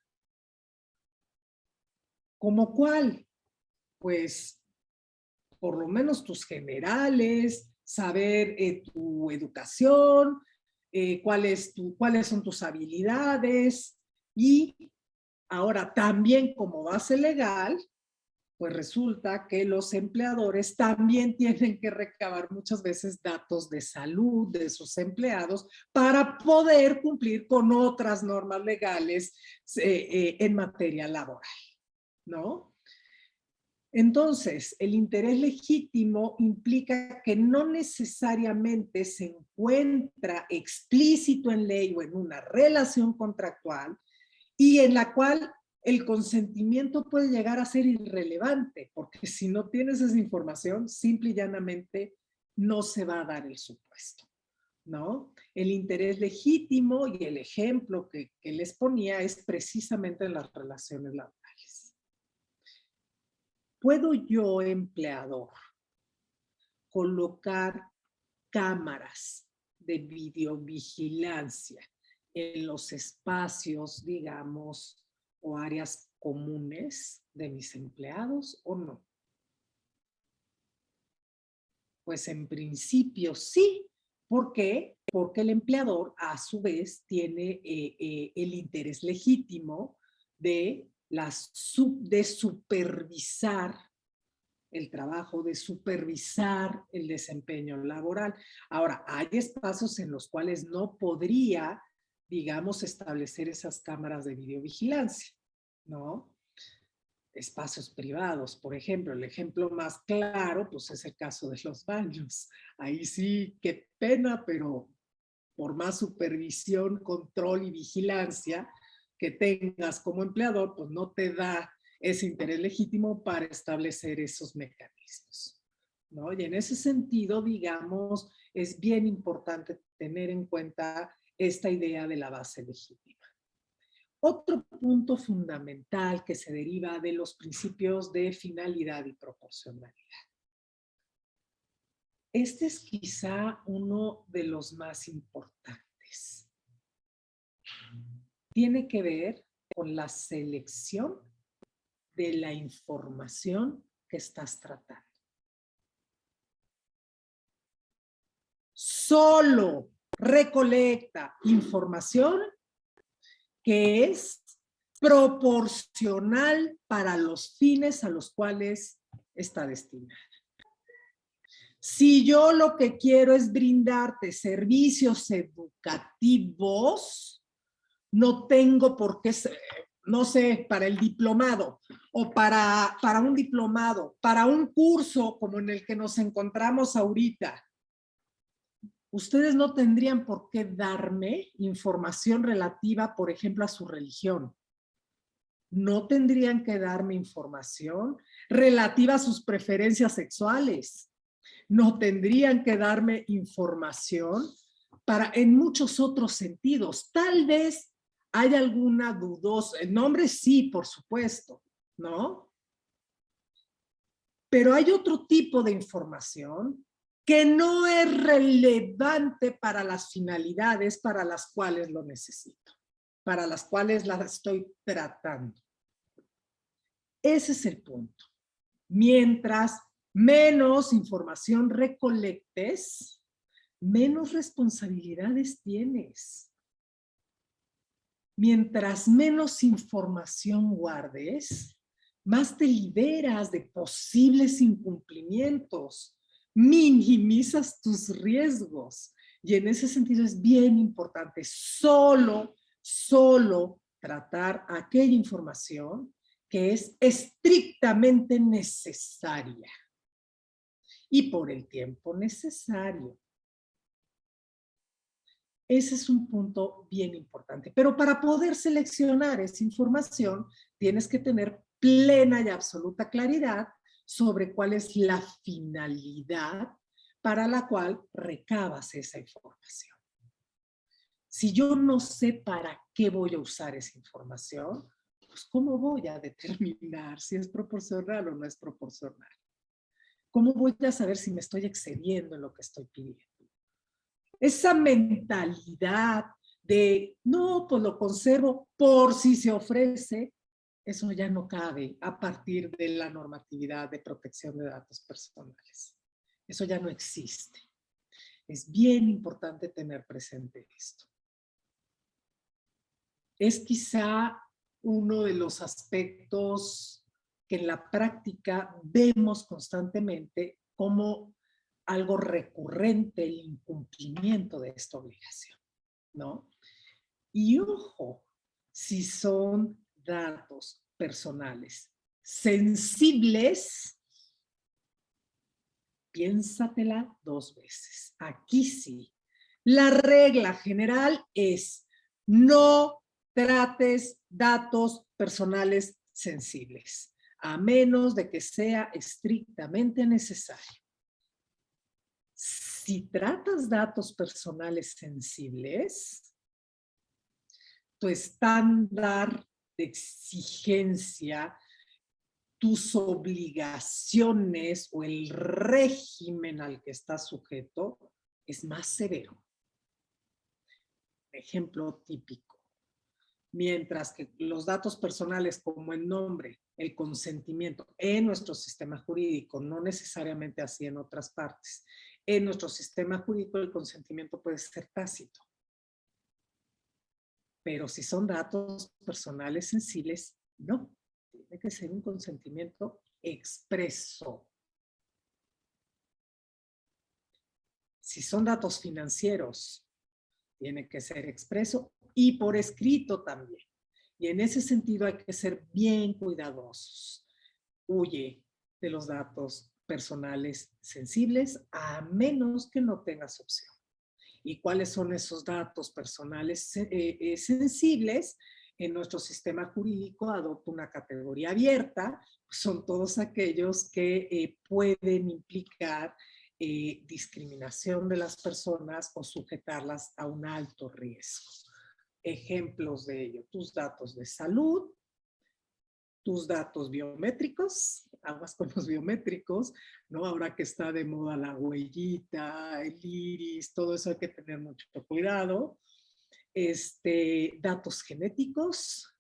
¿Cómo cuál? Pues por lo menos tus generales, saber tu educación, cuáles son tus habilidades, y ahora también como base legal, pues resulta que los empleadores también tienen que recabar muchas veces datos de salud de sus empleados para poder cumplir con otras normas legales en materia laboral, ¿no? Entonces, el interés legítimo implica que no necesariamente se encuentra explícito en ley o en una relación contractual y en la cual el consentimiento puede llegar a ser irrelevante, porque si no tienes esa información, simple y llanamente no se va a dar el supuesto, ¿no? El interés legítimo y el ejemplo que les ponía es precisamente en las relaciones laborales. ¿Puedo yo, empleador, colocar cámaras de videovigilancia en los espacios, digamos, o áreas comunes de mis empleados o no? Pues en principio sí. ¿Por qué? Porque el empleador a su vez tiene el interés legítimo de supervisar el trabajo, de supervisar el desempeño laboral. Ahora, hay espacios en los cuales no podría, digamos, establecer esas cámaras de videovigilancia, ¿no? Espacios privados, por ejemplo. El ejemplo más claro, pues es el caso de los baños. Ahí sí, qué pena, pero por más supervisión, control y vigilancia que tengas como empleador, pues no te da ese interés legítimo para establecer esos mecanismos, ¿no? Y en ese sentido, digamos, es bien importante tener en cuenta esta idea de la base legítima. Otro punto fundamental que se deriva de los principios de finalidad y proporcionalidad. Este es quizá uno de los más importantes. Tiene que ver con la selección de la información que estás tratando. Solo recolecta información que es proporcional para los fines a los cuales está destinada. Si yo lo que quiero es brindarte servicios educativos, no tengo por qué, no sé, para el diplomado o para un diplomado, para un curso como en el que nos encontramos ahorita, ustedes no tendrían por qué darme información relativa, por ejemplo, a su religión. No tendrían que darme información relativa a sus preferencias sexuales. No tendrían que darme información en muchos otros sentidos. Tal vez hay alguna dudosa. El nombre sí, por supuesto, ¿no? Pero hay otro tipo de información que no es relevante para las finalidades para las cuales lo necesito, para las cuales la estoy tratando. Ese es el punto. Mientras menos información recolectes, menos responsabilidades tienes. Mientras menos información guardes, más te liberas de posibles incumplimientos, minimizas tus riesgos. Y en ese sentido es bien importante solo tratar aquella información que es estrictamente necesaria y por el tiempo necesario. Ese es un punto bien importante. Pero para poder seleccionar esa información, tienes que tener plena y absoluta claridad sobre cuál es la finalidad para la cual recabas esa información. Si yo no sé para qué voy a usar esa información, pues ¿cómo voy a determinar si es proporcional o no es proporcional? ¿Cómo voy a saber si me estoy excediendo en lo que estoy pidiendo? Esa mentalidad de, no, pues lo conservo por si se ofrece, eso ya no cabe a partir de la normatividad de protección de datos personales. Eso ya no existe. Es bien importante tener presente esto. Es quizá uno de los aspectos que en la práctica vemos constantemente como algo recurrente el incumplimiento de esta obligación, ¿no? Y ojo, si son datos personales sensibles, piénsatela 2 veces. Aquí sí. La regla general es no trates datos personales sensibles, a menos de que sea estrictamente necesario. Si tratas datos personales sensibles, tu estándar de exigencia, tus obligaciones o el régimen al que estás sujeto es más severo. Ejemplo típico. Mientras que los datos personales como el nombre, el consentimiento en nuestro sistema jurídico, no necesariamente así en otras partes, en nuestro sistema jurídico el consentimiento puede ser tácito. Pero si son datos personales sensibles, no. Tiene que ser un consentimiento expreso. Si son datos financieros, tiene que ser expreso y por escrito también. Y en ese sentido hay que ser bien cuidadosos. Huye de los datos personales sensibles a menos que no tengas opción. ¿Y cuáles son esos datos personales sensibles? En nuestro sistema jurídico adopta una categoría abierta, son todos aquellos que pueden implicar discriminación de las personas o sujetarlas a un alto riesgo. Ejemplos de ello, tus datos de salud, tus datos biométricos, aguas con los biométricos, ¿no? Ahora que está de moda la huellita, el iris, todo eso hay que tener mucho cuidado. Datos genéticos,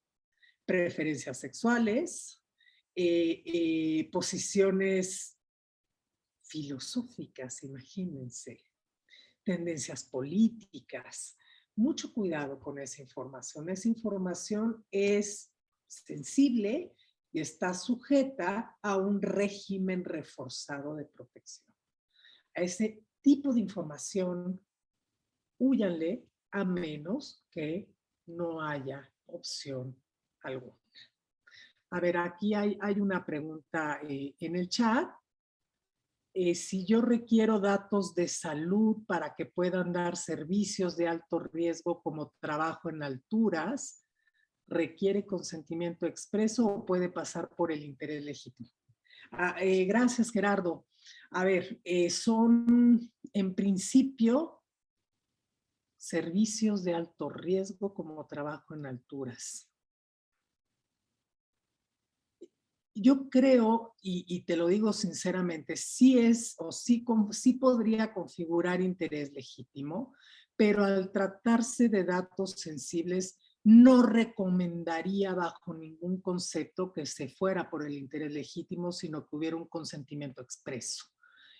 preferencias sexuales, posiciones filosóficas, imagínense, tendencias políticas. Mucho cuidado con esa información. Esa información es sensible y está sujeta a un régimen reforzado de protección. A ese tipo de información, húyanle a menos que no haya opción alguna. A ver, aquí hay una pregunta en el chat. Si yo requiero datos de salud para que puedan dar servicios de alto riesgo como trabajo en alturas, ¿requiere consentimiento expreso o puede pasar por el interés legítimo? Gracias, Gerardo. A ver, son en principio servicios de alto riesgo como trabajo en alturas. Yo creo, y te lo digo sinceramente, sí es o sí podría configurar interés legítimo, pero al tratarse de datos sensibles, no recomendaría bajo ningún concepto que se fuera por el interés legítimo, sino que hubiera un consentimiento expreso.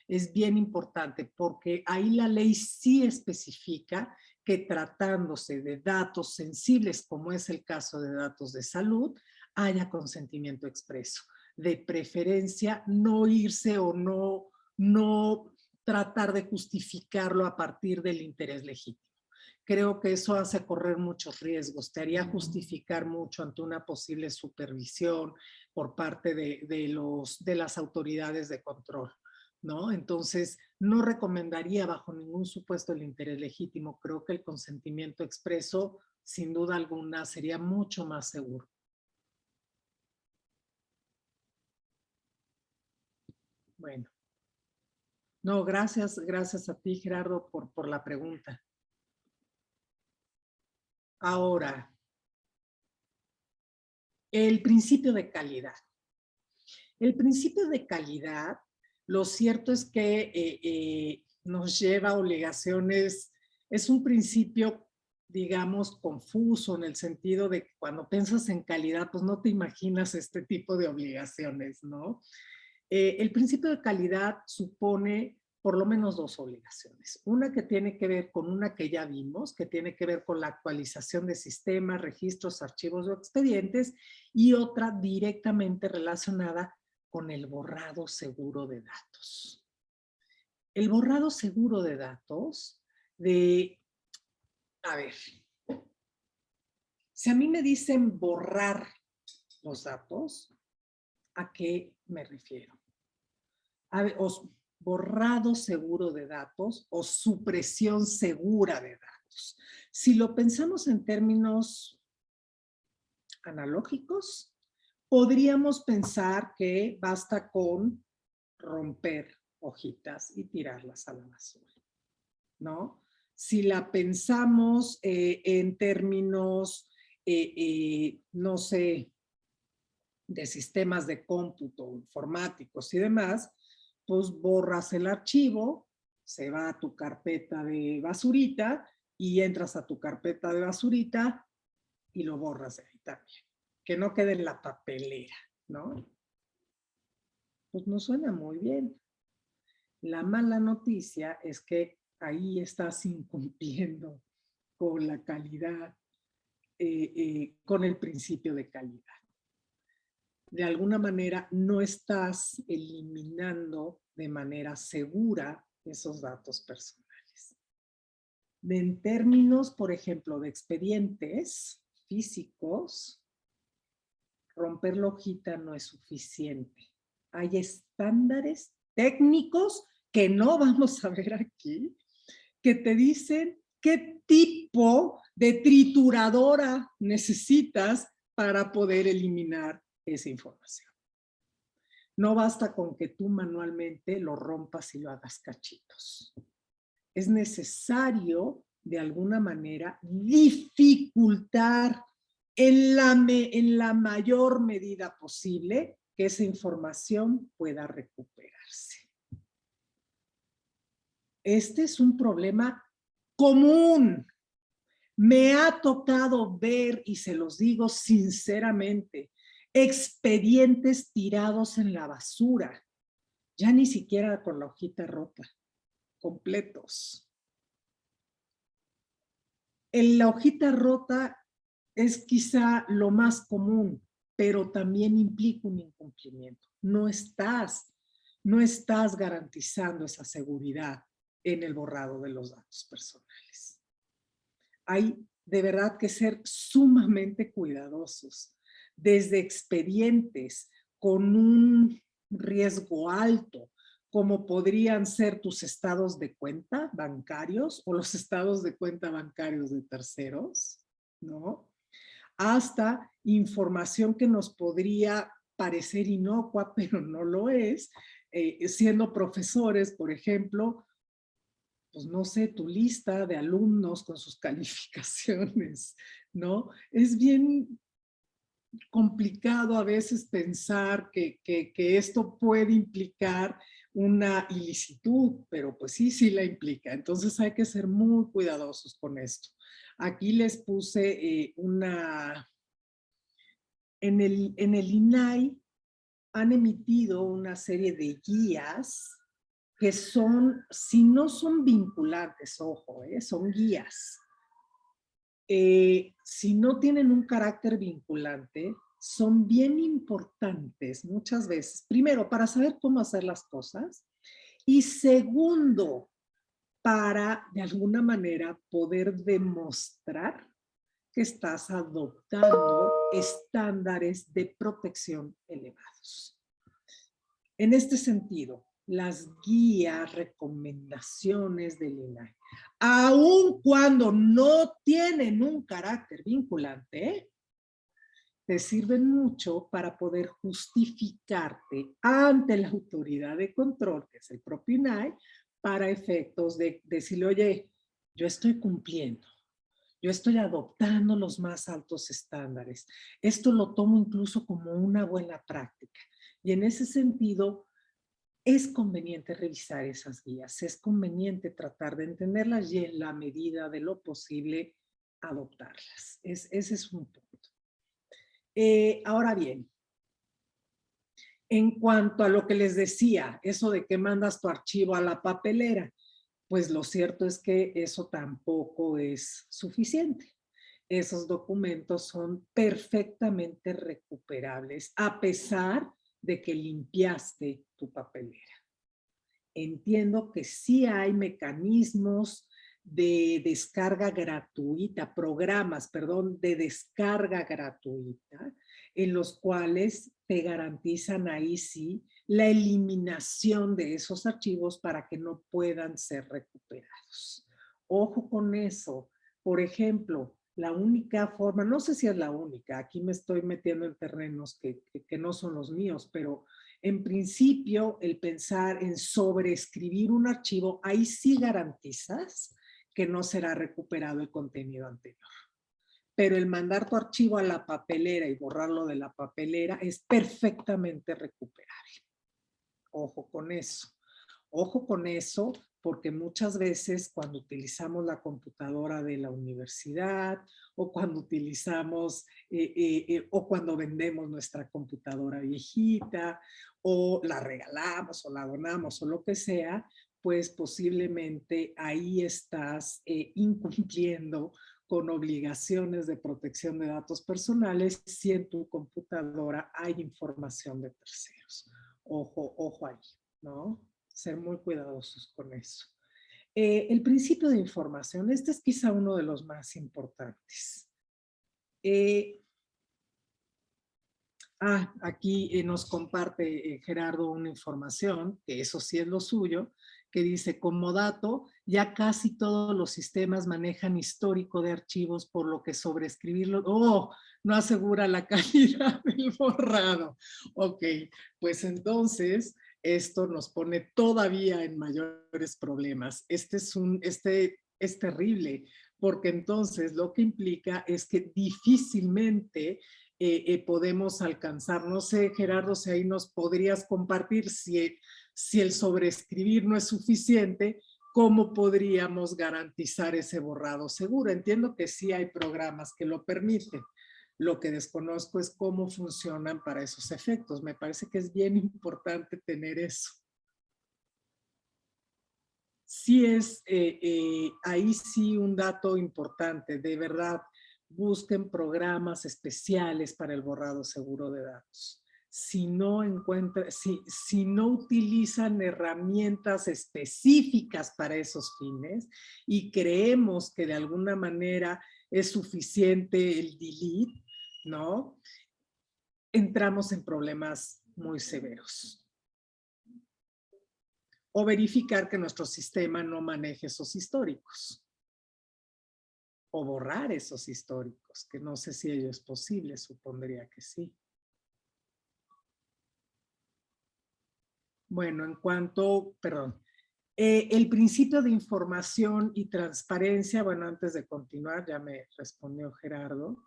Es bien importante porque ahí la ley sí especifica que tratándose de datos sensibles, como es el caso de datos de salud, haya consentimiento expreso. De preferencia, no irse o no tratar de justificarlo a partir del interés legítimo. Creo que eso hace correr muchos riesgos, te haría justificar mucho ante una posible supervisión por parte de las autoridades de control, ¿no? Entonces, no recomendaría bajo ningún supuesto el interés legítimo. Creo que el consentimiento expreso, sin duda alguna, sería mucho más seguro. Bueno. No, gracias a ti, Gerardo, por la pregunta. Ahora, el principio de calidad. El principio de calidad, lo cierto es que nos lleva a obligaciones, es un principio, digamos, confuso en el sentido de que cuando piensas en calidad, pues no te imaginas este tipo de obligaciones, ¿no? El principio de calidad supone por lo menos dos obligaciones. Una que tiene que ver con una que ya vimos, que tiene que ver con la actualización de sistemas, registros, archivos o expedientes, y otra directamente relacionada con el borrado seguro de datos. El borrado seguro de datos a ver, si a mí me dicen borrar los datos, ¿a qué me refiero? A ver, borrado seguro de datos o supresión segura de datos. Si lo pensamos en términos analógicos, podríamos pensar que basta con romper hojitas y tirarlas a la basura, ¿no? Si la pensamos en términos, no sé, de sistemas de cómputo, informáticos y demás, pues borras el archivo, se va a tu carpeta de basurita y entras a tu carpeta de basurita y lo borras de ahí también. Que no quede en la papelera, ¿no? Pues no suena muy bien. La mala noticia es que ahí estás incumpliendo con la calidad, con el principio de calidad. De alguna manera no estás eliminando de manera segura esos datos personales. En términos, por ejemplo, de expedientes físicos, romper la hojita no es suficiente. Hay estándares técnicos que no vamos a ver aquí, que te dicen qué tipo de trituradora necesitas para poder eliminar esa información. No basta con que tú manualmente lo rompas y lo hagas cachitos. Es necesario, de alguna manera, dificultar en la mayor medida posible que esa información pueda recuperarse. Este es un problema común. Me ha tocado ver, y se los digo sinceramente, expedientes tirados en la basura, ya ni siquiera con la hojita rota, completos. En la hojita rota es quizá lo más común, pero también implica un incumplimiento. No estás garantizando esa seguridad en el borrado de los datos personales. Hay de verdad que ser sumamente cuidadosos, desde expedientes con un riesgo alto, como podrían ser tus estados de cuenta bancarios o los estados de cuenta bancarios de terceros, ¿no? Hasta información que nos podría parecer inocua, pero no lo es, siendo profesores, por ejemplo, pues no sé, tu lista de alumnos con sus calificaciones, ¿no? Es bien complicado a veces pensar que esto puede implicar una ilicitud, pero pues sí la implica. Entonces hay que ser muy cuidadosos con esto. Aquí les puse en el INAI han emitido una serie de guías que son, si no son vinculantes, ojo, son guías. Si no tienen un carácter vinculante, son bien importantes muchas veces. Primero, para saber cómo hacer las cosas. Y segundo, para de alguna manera poder demostrar que estás adoptando estándares de protección elevados. En este sentido, las guías, recomendaciones del INAI, aun cuando no tienen un carácter vinculante, te sirven mucho para poder justificarte ante la autoridad de control, que es el propio INAI, para efectos de decirle, oye, yo estoy cumpliendo, yo estoy adoptando los más altos estándares. Esto lo tomo incluso como una buena práctica. Y en ese sentido, es conveniente revisar esas guías, es conveniente tratar de entenderlas y en la medida de lo posible adoptarlas. Ese es un punto. Ahora bien, en cuanto a lo que les decía, eso de que mandas tu archivo a la papelera, pues lo cierto es que eso tampoco es suficiente. Esos documentos son perfectamente recuperables a pesar de que limpiaste tu papelera. Entiendo que sí hay mecanismos de descarga gratuita, programas, perdón, de descarga gratuita, en los cuales te garantizan ahí sí la eliminación de esos archivos para que no puedan ser recuperados. Ojo con eso. Por ejemplo, la única forma, no sé si es la única, aquí me estoy metiendo en terrenos que no son los míos, pero en principio el pensar en sobreescribir un archivo, ahí sí garantizas que no será recuperado el contenido anterior. Pero el mandar tu archivo a la papelera y borrarlo de la papelera es perfectamente recuperable. Ojo con eso. Ojo con eso, porque muchas veces cuando utilizamos la computadora de la universidad o cuando utilizamos o cuando vendemos nuestra computadora viejita o la regalamos o la donamos o lo que sea, pues posiblemente ahí estás incumpliendo con obligaciones de protección de datos personales si en tu computadora hay información de terceros. Ojo, ojo ahí, ¿no? Ser muy cuidadosos con eso. El principio de información, este es quizá uno de los más importantes. Aquí nos comparte Gerardo una información, que eso sí es lo suyo, que dice, como dato, ya casi todos los sistemas manejan histórico de archivos, por lo que sobreescribirlo, no asegura la calidad del borrado. Ok, pues entonces esto nos pone todavía en mayores problemas. Este es terrible, porque entonces lo que implica es que difícilmente podemos alcanzar. No sé, Gerardo, si ahí nos podrías compartir si el sobreescribir no es suficiente, ¿cómo podríamos garantizar ese borrado seguro? Entiendo que sí hay programas que lo permiten. Lo que desconozco es cómo funcionan para esos efectos. Me parece que es bien importante tener eso. Sí es, ahí sí un dato importante, de verdad, busquen programas especiales para el borrado seguro de datos. Si no utilizan herramientas específicas para esos fines y creemos que de alguna manera es suficiente el delete, ¿no? Entramos en problemas muy severos. O verificar que nuestro sistema no maneje esos históricos. O borrar esos históricos, que no sé si ello es posible, supondría que sí. Bueno, en cuanto, perdón, el principio de información y transparencia, bueno, antes de continuar, ya me respondió Gerardo.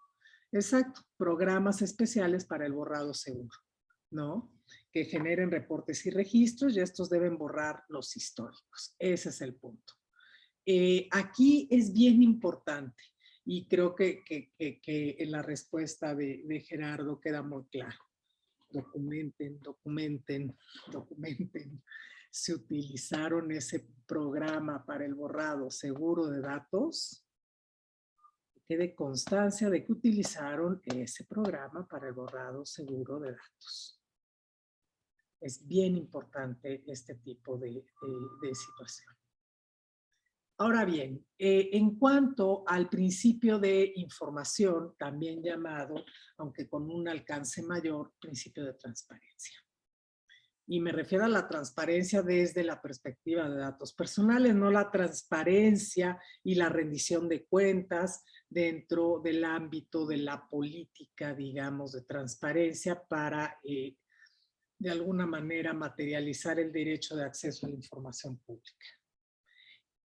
Exacto, programas especiales para el borrado seguro, ¿no? Que generen reportes y registros y estos deben borrar los históricos. Ese es el punto. Aquí es bien importante y creo que en la respuesta de Gerardo queda muy claro. Documenten, documenten, documenten. Si utilizaron ese programa para el borrado seguro de datos, quede constancia de que utilizaron ese programa para el borrado seguro de datos. Es bien importante este tipo de situación. Ahora bien, en cuanto al principio de información, también llamado, aunque con un alcance mayor, principio de transparencia. Y me refiero a la transparencia desde la perspectiva de datos personales, no la transparencia y la rendición de cuentas dentro del ámbito de la política, digamos, de transparencia para, de alguna manera, materializar el derecho de acceso a la información pública.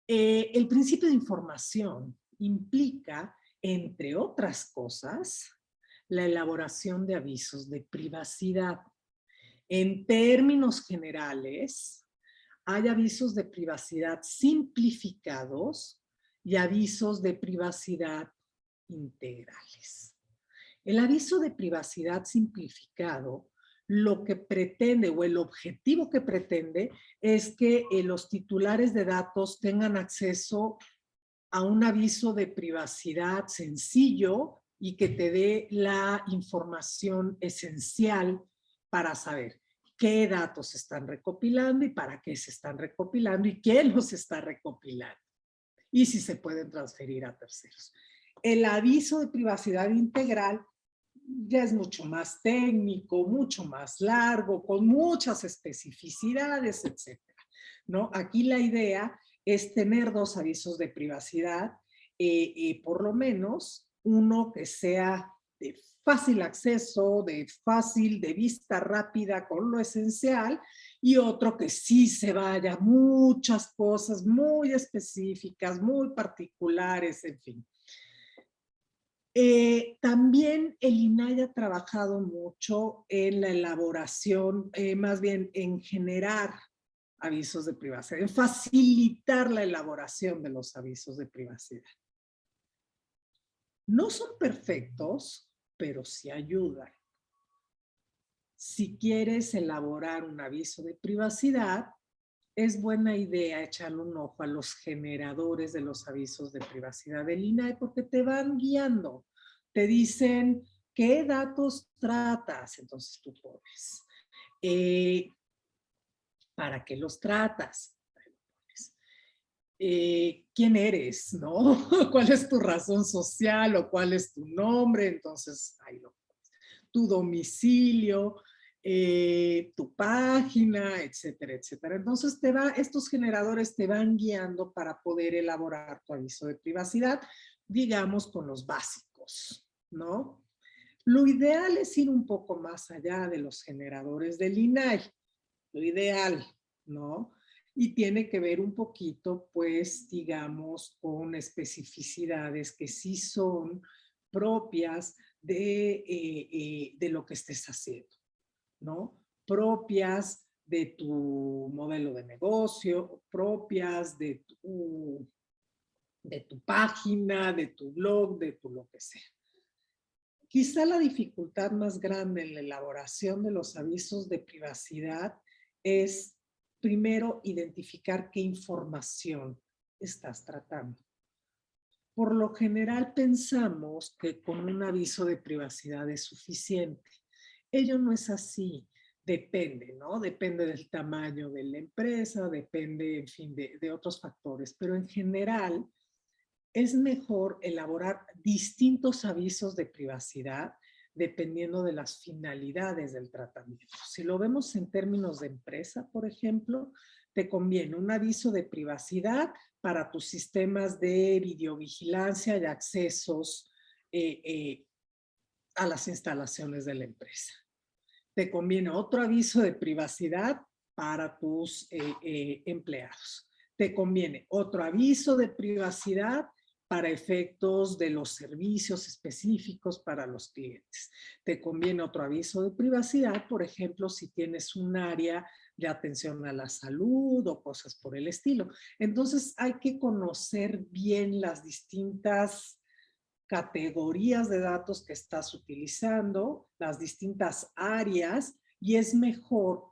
El principio de información implica, entre otras cosas, la elaboración de avisos de privacidad. En términos generales, hay avisos de privacidad simplificados y avisos de privacidad integrales. El aviso de privacidad simplificado lo que pretende o el objetivo que pretende es que los titulares de datos tengan acceso a un aviso de privacidad sencillo y que te dé la información esencial para saber qué datos se están recopilando y para qué se están recopilando y quién los está recopilando y si se pueden transferir a terceros. El aviso de privacidad integral ya es mucho más técnico, mucho más largo, con muchas especificidades, etcétera, ¿no? Aquí la idea es tener dos avisos de privacidad, por lo menos uno que sea de fácil acceso, de vista rápida con lo esencial, y otro que sí se vaya muchas cosas muy específicas, muy particulares, en fin. También el INAI ha trabajado mucho en la elaboración, más bien en generar avisos de privacidad, en facilitar la elaboración de los avisos de privacidad. No son perfectos, pero sí ayudan. Si quieres elaborar un aviso de privacidad, es buena idea echarle un ojo a los generadores de los avisos de privacidad del INAI porque te van guiando. Te dicen qué datos tratas, entonces tú pones. ¿Para qué los tratas? ¿Quién eres? ¿No? ¿Cuál es tu razón social o cuál es tu nombre? Entonces, ahí lo pones. Tu domicilio, tu página, etcétera, etcétera. Entonces, estos generadores te van guiando para poder elaborar tu aviso de privacidad, digamos, con los básicos, ¿no? Lo ideal es ir un poco más allá de los generadores del INAI. Lo ideal, ¿no? Y tiene que ver un poquito, pues, digamos, con especificidades que sí son propias de lo que estés haciendo, ¿no? Propias de tu modelo de negocio, propias de tu página, de tu blog, de tu lo que sea. Quizá la dificultad más grande en la elaboración de los avisos de privacidad es, primero, identificar qué información estás tratando. Por lo general pensamos que con un aviso de privacidad es suficiente. Ello no es así. Depende, ¿no? Depende del tamaño de la empresa, depende, en fin, de otros factores. Pero en general es mejor elaborar distintos avisos de privacidad dependiendo de las finalidades del tratamiento. Si lo vemos en términos de empresa, por ejemplo, te conviene un aviso de privacidad para tus sistemas de videovigilancia y accesos a las instalaciones de la empresa. Te conviene otro aviso de privacidad para tus empleados. Te conviene otro aviso de privacidad para efectos de los servicios específicos para los clientes. Te conviene otro aviso de privacidad, por ejemplo, si tienes un área de atención a la salud o cosas por el estilo. Entonces hay que conocer bien las distintas categorías de datos que estás utilizando, las distintas áreas, y es mejor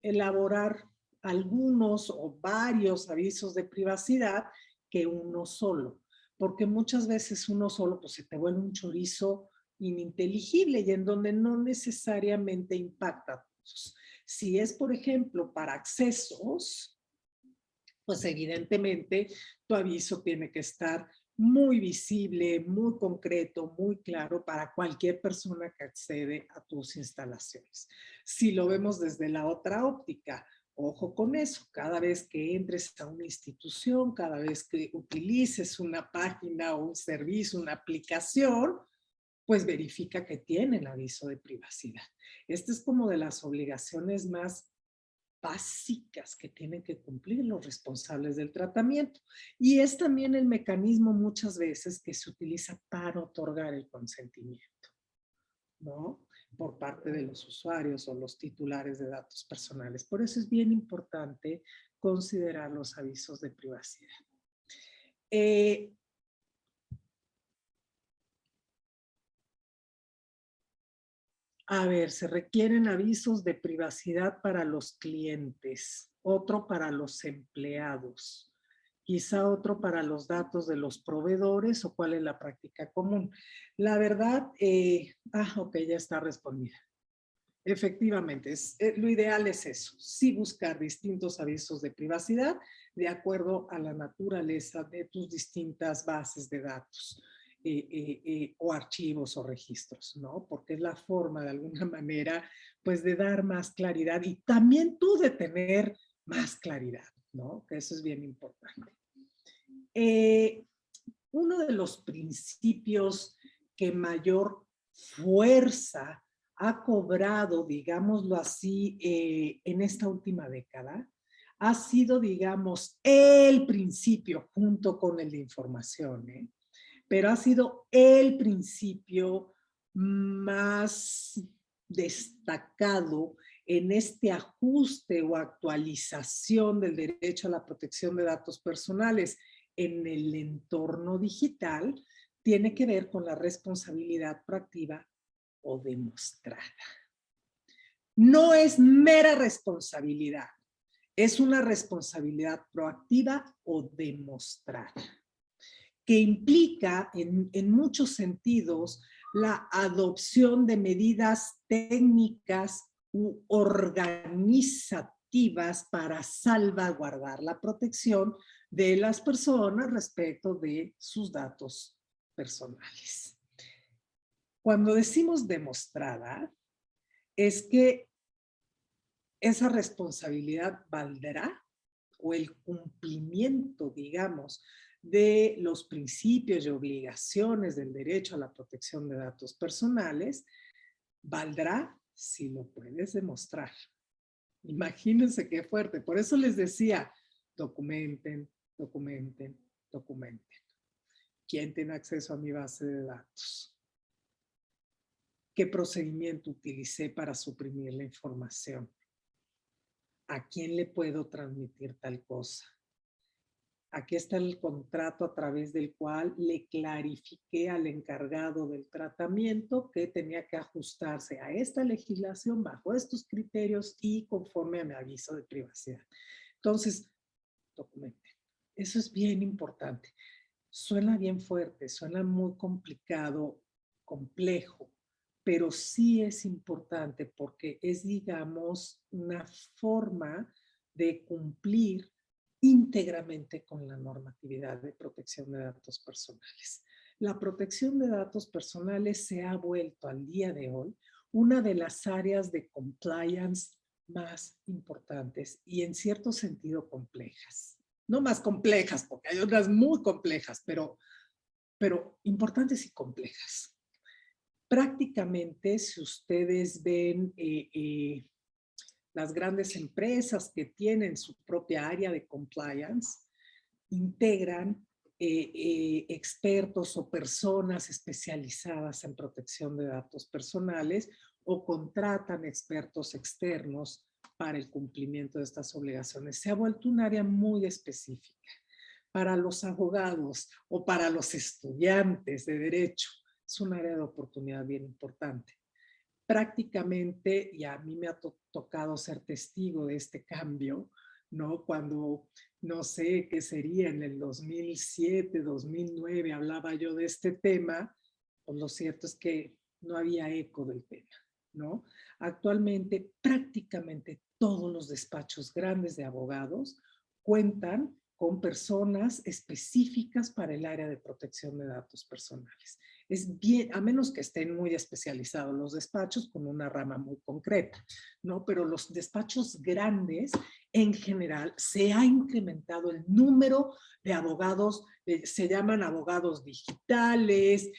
elaborar algunos o varios avisos de privacidad que uno solo. Porque muchas veces uno solo pues se te vuelve un chorizo ininteligible y en donde no necesariamente impacta a todos. Si es, por ejemplo, para accesos, pues evidentemente tu aviso tiene que estar muy visible, muy concreto, muy claro para cualquier persona que accede a tus instalaciones. Si lo vemos desde la otra óptica, ojo con eso, cada vez que entres a una institución, cada vez que utilices una página o un servicio, una aplicación, pues verifica que tiene el aviso de privacidad. Esta es como de las obligaciones más básicas que tienen que cumplir los responsables del tratamiento. Y es también el mecanismo muchas veces que se utiliza para otorgar el consentimiento, ¿no? Por parte de los usuarios o los titulares de datos personales. Por eso es bien importante considerar los avisos de privacidad. A ver, se requieren avisos de privacidad para los clientes, otro para los empleados, quizá otro para los datos de los proveedores o cuál es la práctica común. La verdad, ok, ya está respondida. Efectivamente, lo ideal es eso, sí buscar distintos avisos de privacidad de acuerdo a la naturaleza de tus distintas bases de datos. O archivos o registros, ¿no? Porque es la forma de alguna manera, pues de dar más claridad y también tú de tener más claridad, ¿no? Que eso es bien importante. Uno de los principios que mayor fuerza ha cobrado, digámoslo así, en esta última década, ha sido, digamos, el principio junto con el de información, pero ha sido el principio más destacado en este ajuste o actualización del derecho a la protección de datos personales en el entorno digital, tiene que ver con la responsabilidad proactiva o demostrada. No es mera responsabilidad, es una responsabilidad proactiva o demostrada, que implica en muchos sentidos la adopción de medidas técnicas u organizativas para salvaguardar la protección de las personas respecto de sus datos personales. Cuando decimos demostrada, es que esa responsabilidad valdrá o el cumplimiento, digamos, de los principios y obligaciones del derecho a la protección de datos personales, valdrá si lo puedes demostrar. Imagínense qué fuerte. Por eso les decía, documenten, documenten, documenten. ¿Quién tiene acceso a mi base de datos? ¿Qué procedimiento utilicé para suprimir la información? ¿A quién le puedo transmitir tal cosa? Aquí está el contrato a través del cual le clarifiqué al encargado del tratamiento que tenía que ajustarse a esta legislación bajo estos criterios y conforme a mi aviso de privacidad. Entonces, documenten. Eso es bien importante. Suena bien fuerte, suena muy complicado, complejo, pero sí es importante porque es, digamos, una forma de cumplir íntegramente con la normatividad de protección de datos personales. La protección de datos personales se ha vuelto al día de hoy una de las áreas de compliance más importantes y en cierto sentido complejas. No más complejas, porque hay otras muy complejas, pero importantes y complejas. Prácticamente, si ustedes ven las grandes empresas que tienen su propia área de compliance, integran expertos o personas especializadas en protección de datos personales o contratan expertos externos para el cumplimiento de estas obligaciones. Se ha vuelto un área muy específica. Para los abogados o para los estudiantes de derecho, es un área de oportunidad bien importante. Prácticamente, y a mí me ha tocado ser testigo de este cambio, ¿no? Cuando, no sé qué sería, en el 2007, 2009, hablaba yo de este tema, pues lo cierto es que no había eco del tema, ¿no? Actualmente, prácticamente todos los despachos grandes de abogados cuentan con personas específicas para el área de protección de datos personales. Es bien, a menos que estén muy especializados los despachos con una rama muy concreta, ¿no? Pero los despachos grandes, en general, se ha incrementado el número de abogados, se llaman abogados digitales,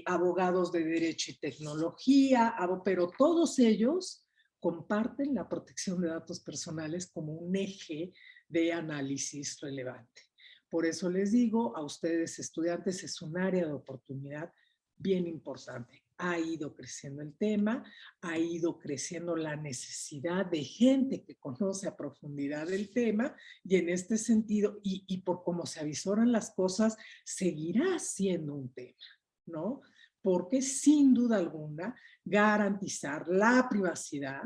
abogados de derecho y tecnología, pero todos ellos comparten la protección de datos personales como un eje de análisis relevante. Por eso les digo a ustedes, estudiantes, es un área de oportunidad bien importante. Ha ido creciendo el tema, ha ido creciendo la necesidad de gente que conoce a profundidad el tema y en este sentido, y por cómo se avisoran las cosas, seguirá siendo un tema, ¿no? Porque sin duda alguna, garantizar la privacidad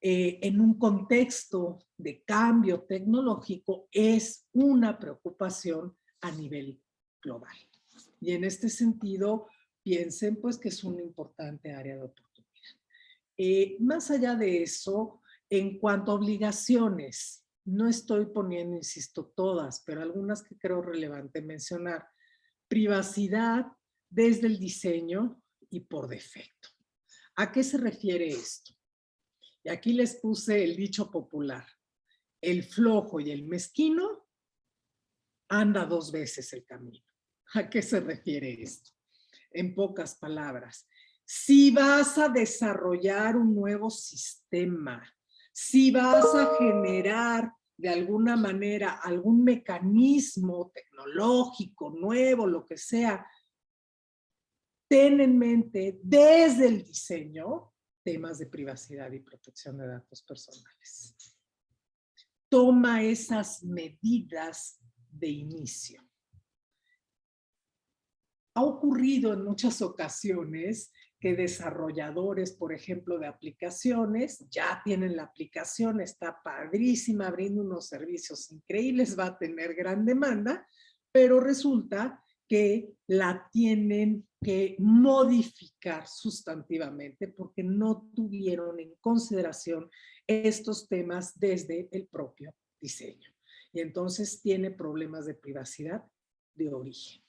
en un contexto de cambio tecnológico es una preocupación a nivel global. Y en este sentido, piensen pues que es una importante área de oportunidad. Más allá de eso, en cuanto a obligaciones, no estoy poniendo, insisto, todas, pero algunas que creo relevante mencionar. Privacidad desde el diseño y por defecto. ¿A qué se refiere esto? Y aquí les puse el dicho popular. El flojo y el mezquino anda 2 veces el camino. ¿A qué se refiere esto? En pocas palabras, si vas a desarrollar un nuevo sistema, si vas a generar de alguna manera algún mecanismo tecnológico nuevo, lo que sea, ten en mente desde el diseño temas de privacidad y protección de datos personales. Toma esas medidas de inicio. Ha ocurrido en muchas ocasiones que desarrolladores, por ejemplo, de aplicaciones, ya tienen la aplicación, está padrísima, brinda unos servicios increíbles, va a tener gran demanda, pero resulta que la tienen que modificar sustantivamente porque no tuvieron en consideración estos temas desde el propio diseño. Y entonces tiene problemas de privacidad de origen.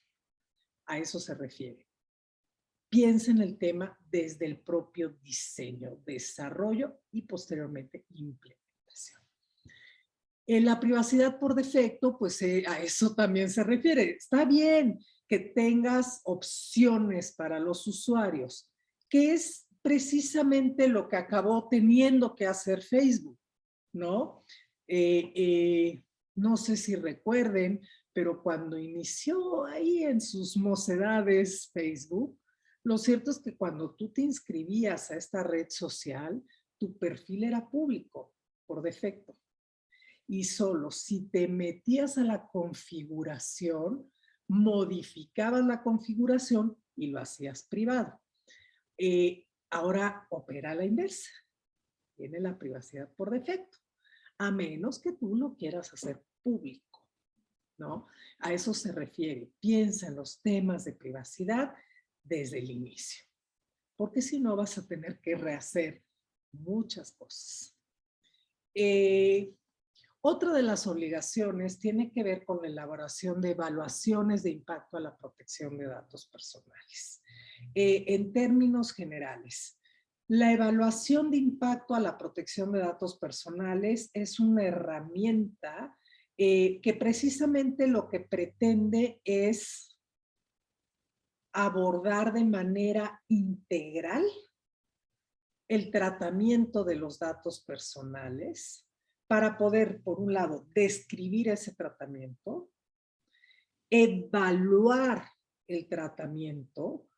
A eso se refiere. Piensa en el tema desde el propio diseño, desarrollo y posteriormente implementación. En la privacidad por defecto, pues a eso también se refiere. Está bien que tengas opciones para los usuarios, que es precisamente lo que acabó teniendo que hacer Facebook, ¿no? No sé si recuerden, pero cuando inició ahí en sus mocedades Facebook, lo cierto es que cuando tú te inscribías a esta red social, tu perfil era público por defecto. Y solo si te metías a la configuración, modificabas la configuración y lo hacías privado. Ahora opera a la inversa. Tiene la privacidad por defecto, a menos que tú lo quieras hacer público, ¿no? A eso se refiere. Piensa en los temas de privacidad desde el inicio, porque si no vas a tener que rehacer muchas cosas. Otra de las obligaciones tiene que ver con la elaboración de evaluaciones de impacto a la protección de datos personales. En términos generales, la evaluación de impacto a la protección de datos personales es una herramienta que precisamente lo que pretende es abordar de manera integral el tratamiento de los datos personales para poder, por un lado, describir ese tratamiento, evaluar el tratamiento,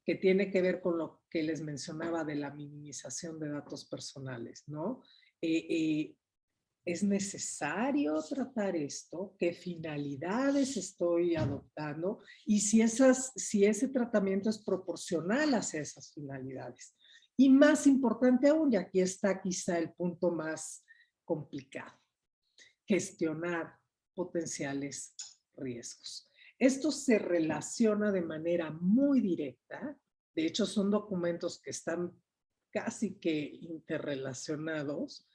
que tiene que ver con lo que les mencionaba de la minimización de datos personales, ¿no? ¿Es necesario tratar esto? ¿Qué finalidades estoy adoptando? Y si ese tratamiento es proporcional hacia esas finalidades. Y más importante aún, y aquí está quizá el punto más complicado, gestionar potenciales riesgos. Esto se relaciona de manera muy directa, de hecho son documentos que están casi que interrelacionados,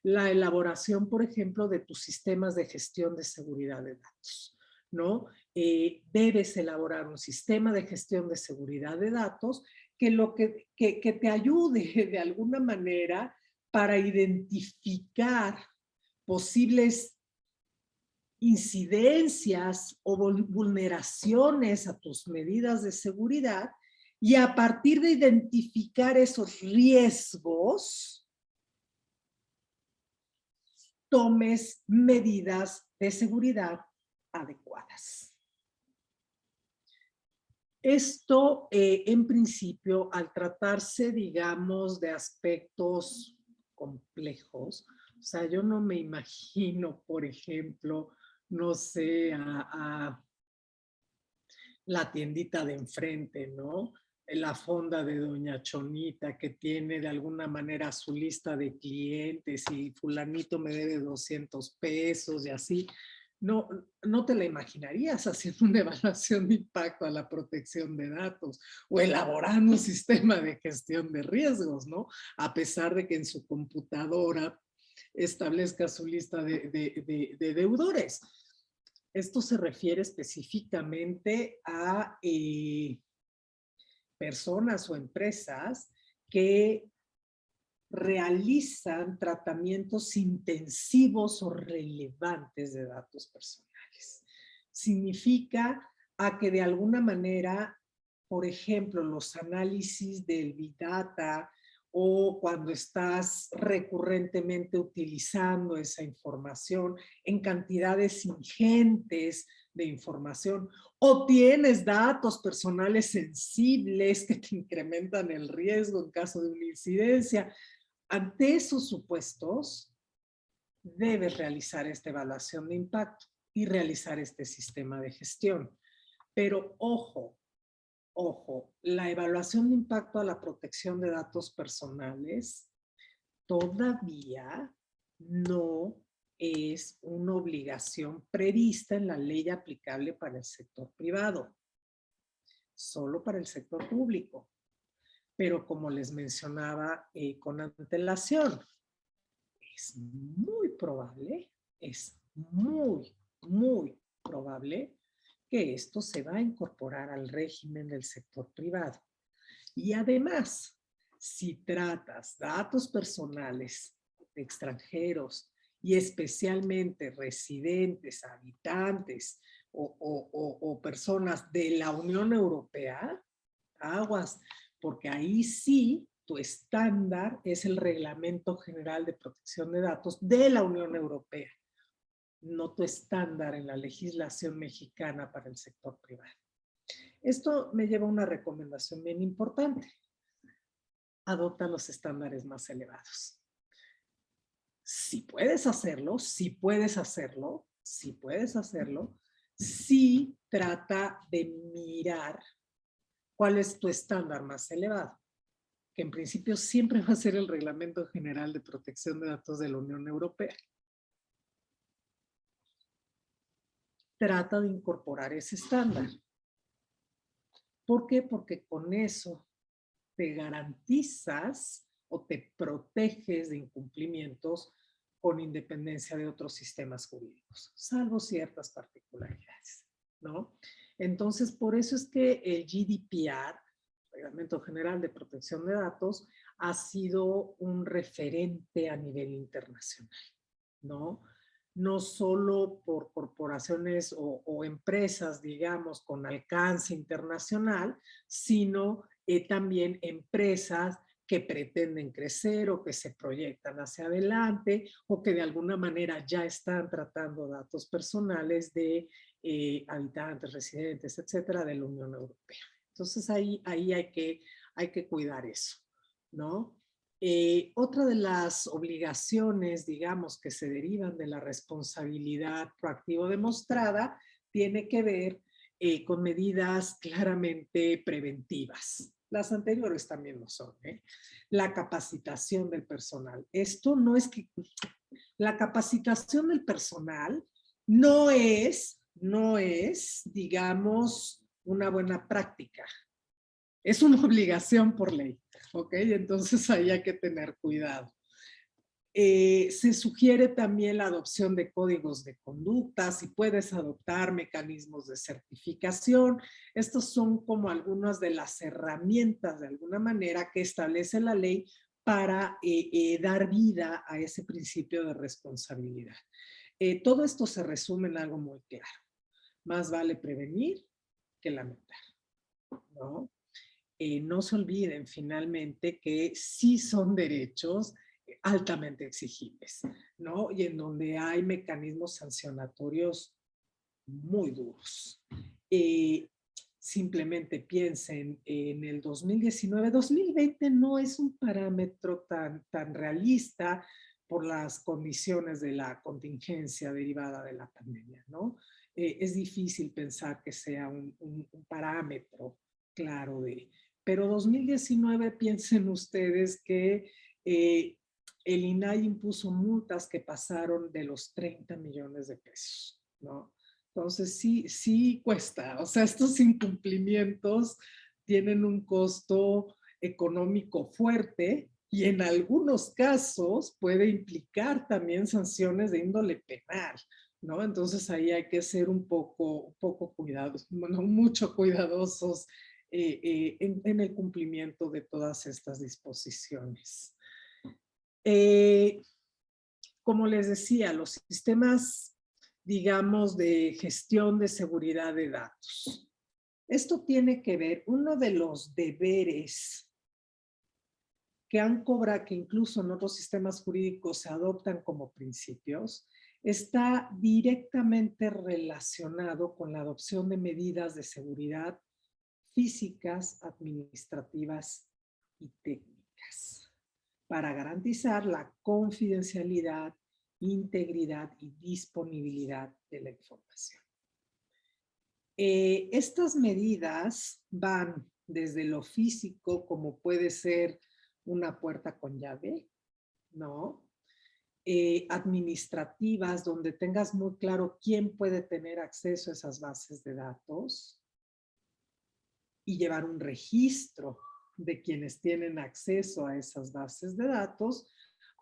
la elaboración, por ejemplo, de tus sistemas de gestión de seguridad de datos, ¿no? Debes elaborar un sistema de gestión de seguridad de datos que te ayude de alguna manera para identificar posibles incidencias o vulneraciones a tus medidas de seguridad, y a partir de identificar esos riesgos, tomes medidas de seguridad adecuadas. Esto, en principio, al tratarse, digamos, de aspectos complejos, o sea, yo no me imagino, por ejemplo, no sé, a la tiendita de enfrente, ¿no? La fonda de doña Chonita, que tiene de alguna manera su lista de clientes y fulanito me debe 200 pesos y así. No, no te la imaginarías haciendo una evaluación de impacto a la protección de datos o elaborando un sistema de gestión de riesgos, ¿no? A pesar de que en su computadora establezca su lista de deudores. Esto se refiere específicamente a personas o empresas que realizan tratamientos intensivos o relevantes de datos personales. Significa a que de alguna manera, por ejemplo, los análisis del Big Data o cuando estás recurrentemente utilizando esa información en cantidades ingentes de información, o tienes datos personales sensibles que te incrementan el riesgo en caso de una incidencia. Ante esos supuestos, debes realizar esta evaluación de impacto y realizar este sistema de gestión. Pero ojo, la evaluación de impacto a la protección de datos personales todavía no es una obligación prevista en la ley aplicable para el sector privado, solo para el sector público. Pero como les mencionaba con antelación, es muy probable que esto se va a incorporar al régimen del sector privado. Y además, si tratas datos personales de extranjeros y especialmente residentes, habitantes o personas de la Unión Europea, aguas, porque ahí sí tu estándar es el Reglamento General de Protección de Datos de la Unión Europea, no tu estándar en la legislación mexicana para el sector privado. Esto me lleva a una recomendación bien importante. Adopta los estándares más elevados. Si puedes hacerlo, sí trata de mirar cuál es tu estándar más elevado, que en principio siempre va a ser el Reglamento General de Protección de Datos de la Unión Europea. Trata de incorporar ese estándar. ¿Por qué? Porque con eso te garantizas o te proteges de incumplimientos con independencia de otros sistemas jurídicos, salvo ciertas particularidades, ¿no? Entonces, por eso es que el GDPR, Reglamento General de Protección de Datos, ha sido un referente a nivel internacional, ¿no? No solo por corporaciones o empresas, digamos, con alcance internacional, sino también empresas que pretenden crecer o que se proyectan hacia adelante o que de alguna manera ya están tratando datos personales de habitantes, residentes, etcétera, de la Unión Europea. Entonces ahí hay que cuidar eso, ¿no? Otra de las obligaciones, digamos, que se derivan de la responsabilidad proactiva demostrada tiene que ver con medidas claramente preventivas. Las anteriores también lo son, ¿eh? La capacitación del personal. Esto no es que... La capacitación del personal no es, digamos, una buena práctica. Es una obligación por ley, ¿ok? Entonces ahí hay que tener cuidado. Se sugiere también la adopción de códigos de conducta, si puedes adoptar mecanismos de certificación. Estos son como algunas de las herramientas, de alguna manera, que establece la ley para dar vida a ese principio de responsabilidad. Todo esto se resume en algo muy claro. Más vale prevenir que lamentar, ¿no? No se olviden finalmente que sí son derechos altamente exigibles, ¿no? Y en donde hay mecanismos sancionatorios muy duros. Simplemente piensen en el 2019. 2020 no es un parámetro tan realista por las condiciones de la contingencia derivada de la pandemia, ¿no? Es difícil pensar que sea un parámetro claro de... Pero 2019, piensen ustedes que el INAI impuso multas que pasaron de los 30 millones de pesos, ¿no? Entonces sí cuesta, o sea, estos incumplimientos tienen un costo económico fuerte y en algunos casos puede implicar también sanciones de índole penal, ¿no? Entonces ahí hay que ser un poco cuidadosos, bueno, mucho cuidadosos en el cumplimiento de todas estas disposiciones. Como les decía, los sistemas, digamos, de gestión de seguridad de datos. Esto tiene que ver, uno de los deberes que han cobrado, que incluso en otros sistemas jurídicos se adoptan como principios, está directamente relacionado con la adopción de medidas de seguridad físicas, administrativas y técnicas para garantizar la confidencialidad, integridad y disponibilidad de la información. Estas medidas van desde lo físico, como puede ser una puerta con llave, ¿no? Administrativas, donde tengas muy claro quién puede tener acceso a esas bases de datos y llevar un registro de quienes tienen acceso a esas bases de datos,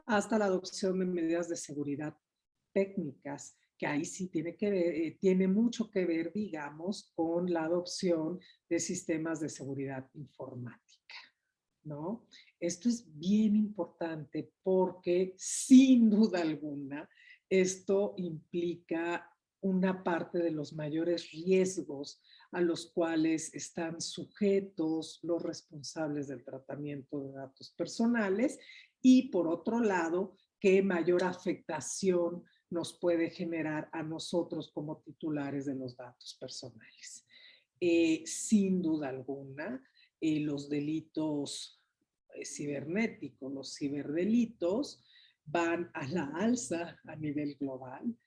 hasta la adopción de medidas de seguridad técnicas, que ahí sí tiene mucho que ver, digamos, con la adopción de sistemas de seguridad informática, ¿no? Esto es bien importante porque, sin duda alguna, esto implica una parte de los mayores riesgos a los cuales están sujetos los responsables del tratamiento de datos personales y, por otro lado, qué mayor afectación nos puede generar a nosotros como titulares de los datos personales. Sin duda alguna, los delitos cibernéticos, los ciberdelitos, van a la alza a nivel global.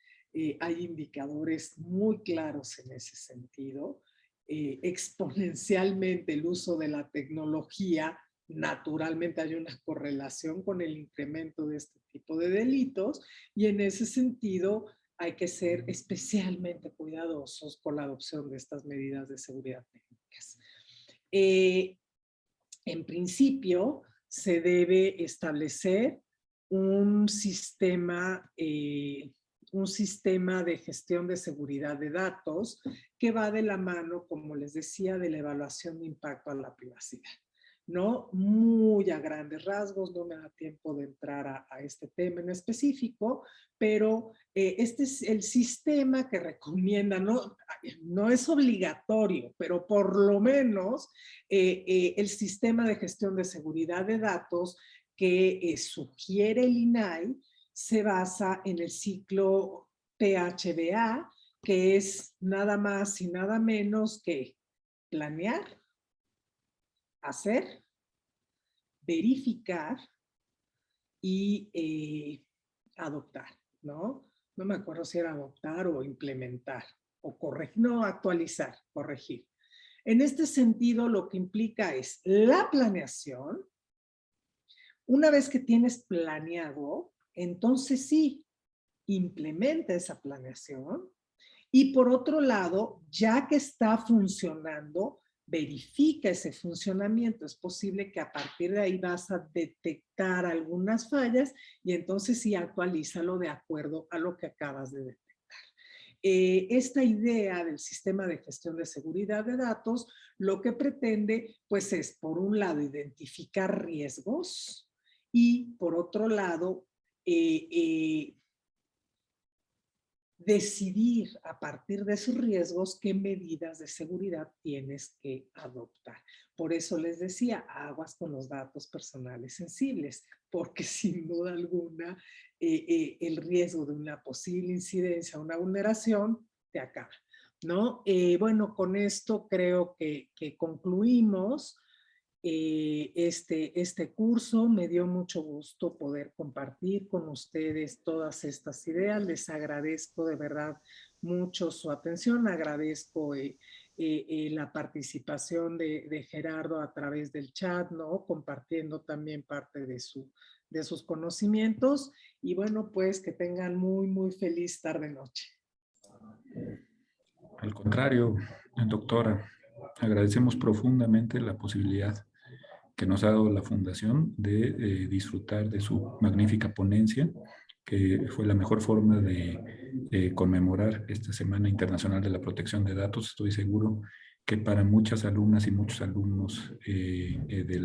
Hay indicadores muy claros en ese sentido. Exponencialmente el uso de la tecnología, naturalmente hay una correlación con el incremento de este tipo de delitos y en ese sentido hay que ser especialmente cuidadosos con la adopción de estas medidas de seguridad técnicas. En principio, se debe establecer un sistema de gestión de seguridad de datos que va de la mano, como les decía, de la evaluación de impacto a la privacidad, ¿no? Muy a grandes rasgos, no me da tiempo de entrar a este tema en específico, pero este es el sistema que recomienda, no es obligatorio, pero por lo menos el sistema de gestión de seguridad de datos que sugiere el INAI se basa en el ciclo PHBA, que es nada más y nada menos que planear, hacer, verificar y adoptar, ¿no? No me acuerdo si era adoptar o implementar o corregir, no, actualizar, corregir. En este sentido, lo que implica es la planeación. Una vez que tienes planeado, entonces sí, implementa esa planeación. Y por otro lado, ya que está funcionando, verifica ese funcionamiento. Es posible que a partir de ahí vas a detectar algunas fallas y entonces sí actualízalo de acuerdo a lo que acabas de detectar. Esta idea del sistema de gestión de seguridad de datos lo que pretende pues es por un lado identificar riesgos y por otro lado decidir a partir de esos riesgos qué medidas de seguridad tienes que adoptar. Por eso les decía, aguas con los datos personales sensibles, porque sin duda alguna el riesgo de una posible incidencia, una vulneración, te acaba, ¿no? Bueno, con esto creo que concluimos este curso. Me dio mucho gusto poder compartir con ustedes todas estas ideas. Les agradezco de verdad mucho su atención. Agradezco la participación de Gerardo a través del chat, ¿no? Compartiendo también parte de sus conocimientos. Y bueno, pues que tengan muy, muy feliz tarde-noche. Al contrario, doctora, agradecemos profundamente la posibilidad que nos ha dado la Fundación de disfrutar de su magnífica ponencia, que fue la mejor forma de conmemorar esta Semana Internacional de la Protección de Datos. Estoy seguro que para muchas alumnas y muchos alumnos de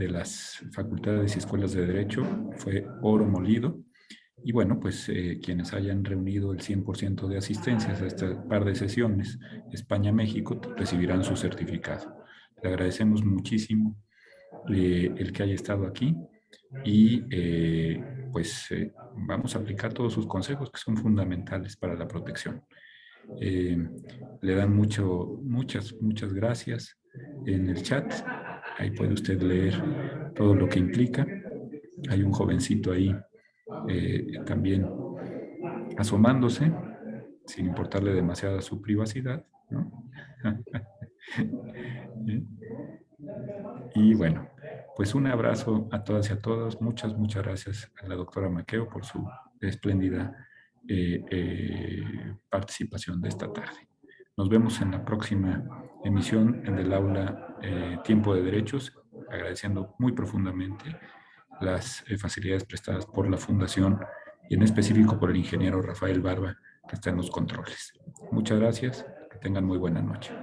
las facultades y escuelas de Derecho fue oro molido. Y bueno, pues quienes hayan reunido el 100% de asistencias a este par de sesiones, España-México, recibirán su certificado. Le agradecemos muchísimo el que haya estado aquí y vamos a aplicar todos sus consejos que son fundamentales para la protección. Le dan muchas gracias en el chat. Ahí puede usted leer todo lo que implica. Hay un jovencito ahí también asomándose, sin importarle demasiado a su privacidad, ¿no? Y bueno, pues un abrazo a todas y a todos. Muchas gracias a la doctora Maqueo por su espléndida participación de esta tarde. Nos vemos en la próxima emisión en el aula Tiempo de Derechos, agradeciendo muy profundamente las facilidades prestadas por la Fundación y en específico por el ingeniero Rafael Barba, que está en los controles. Muchas gracias, que tengan muy buena noche.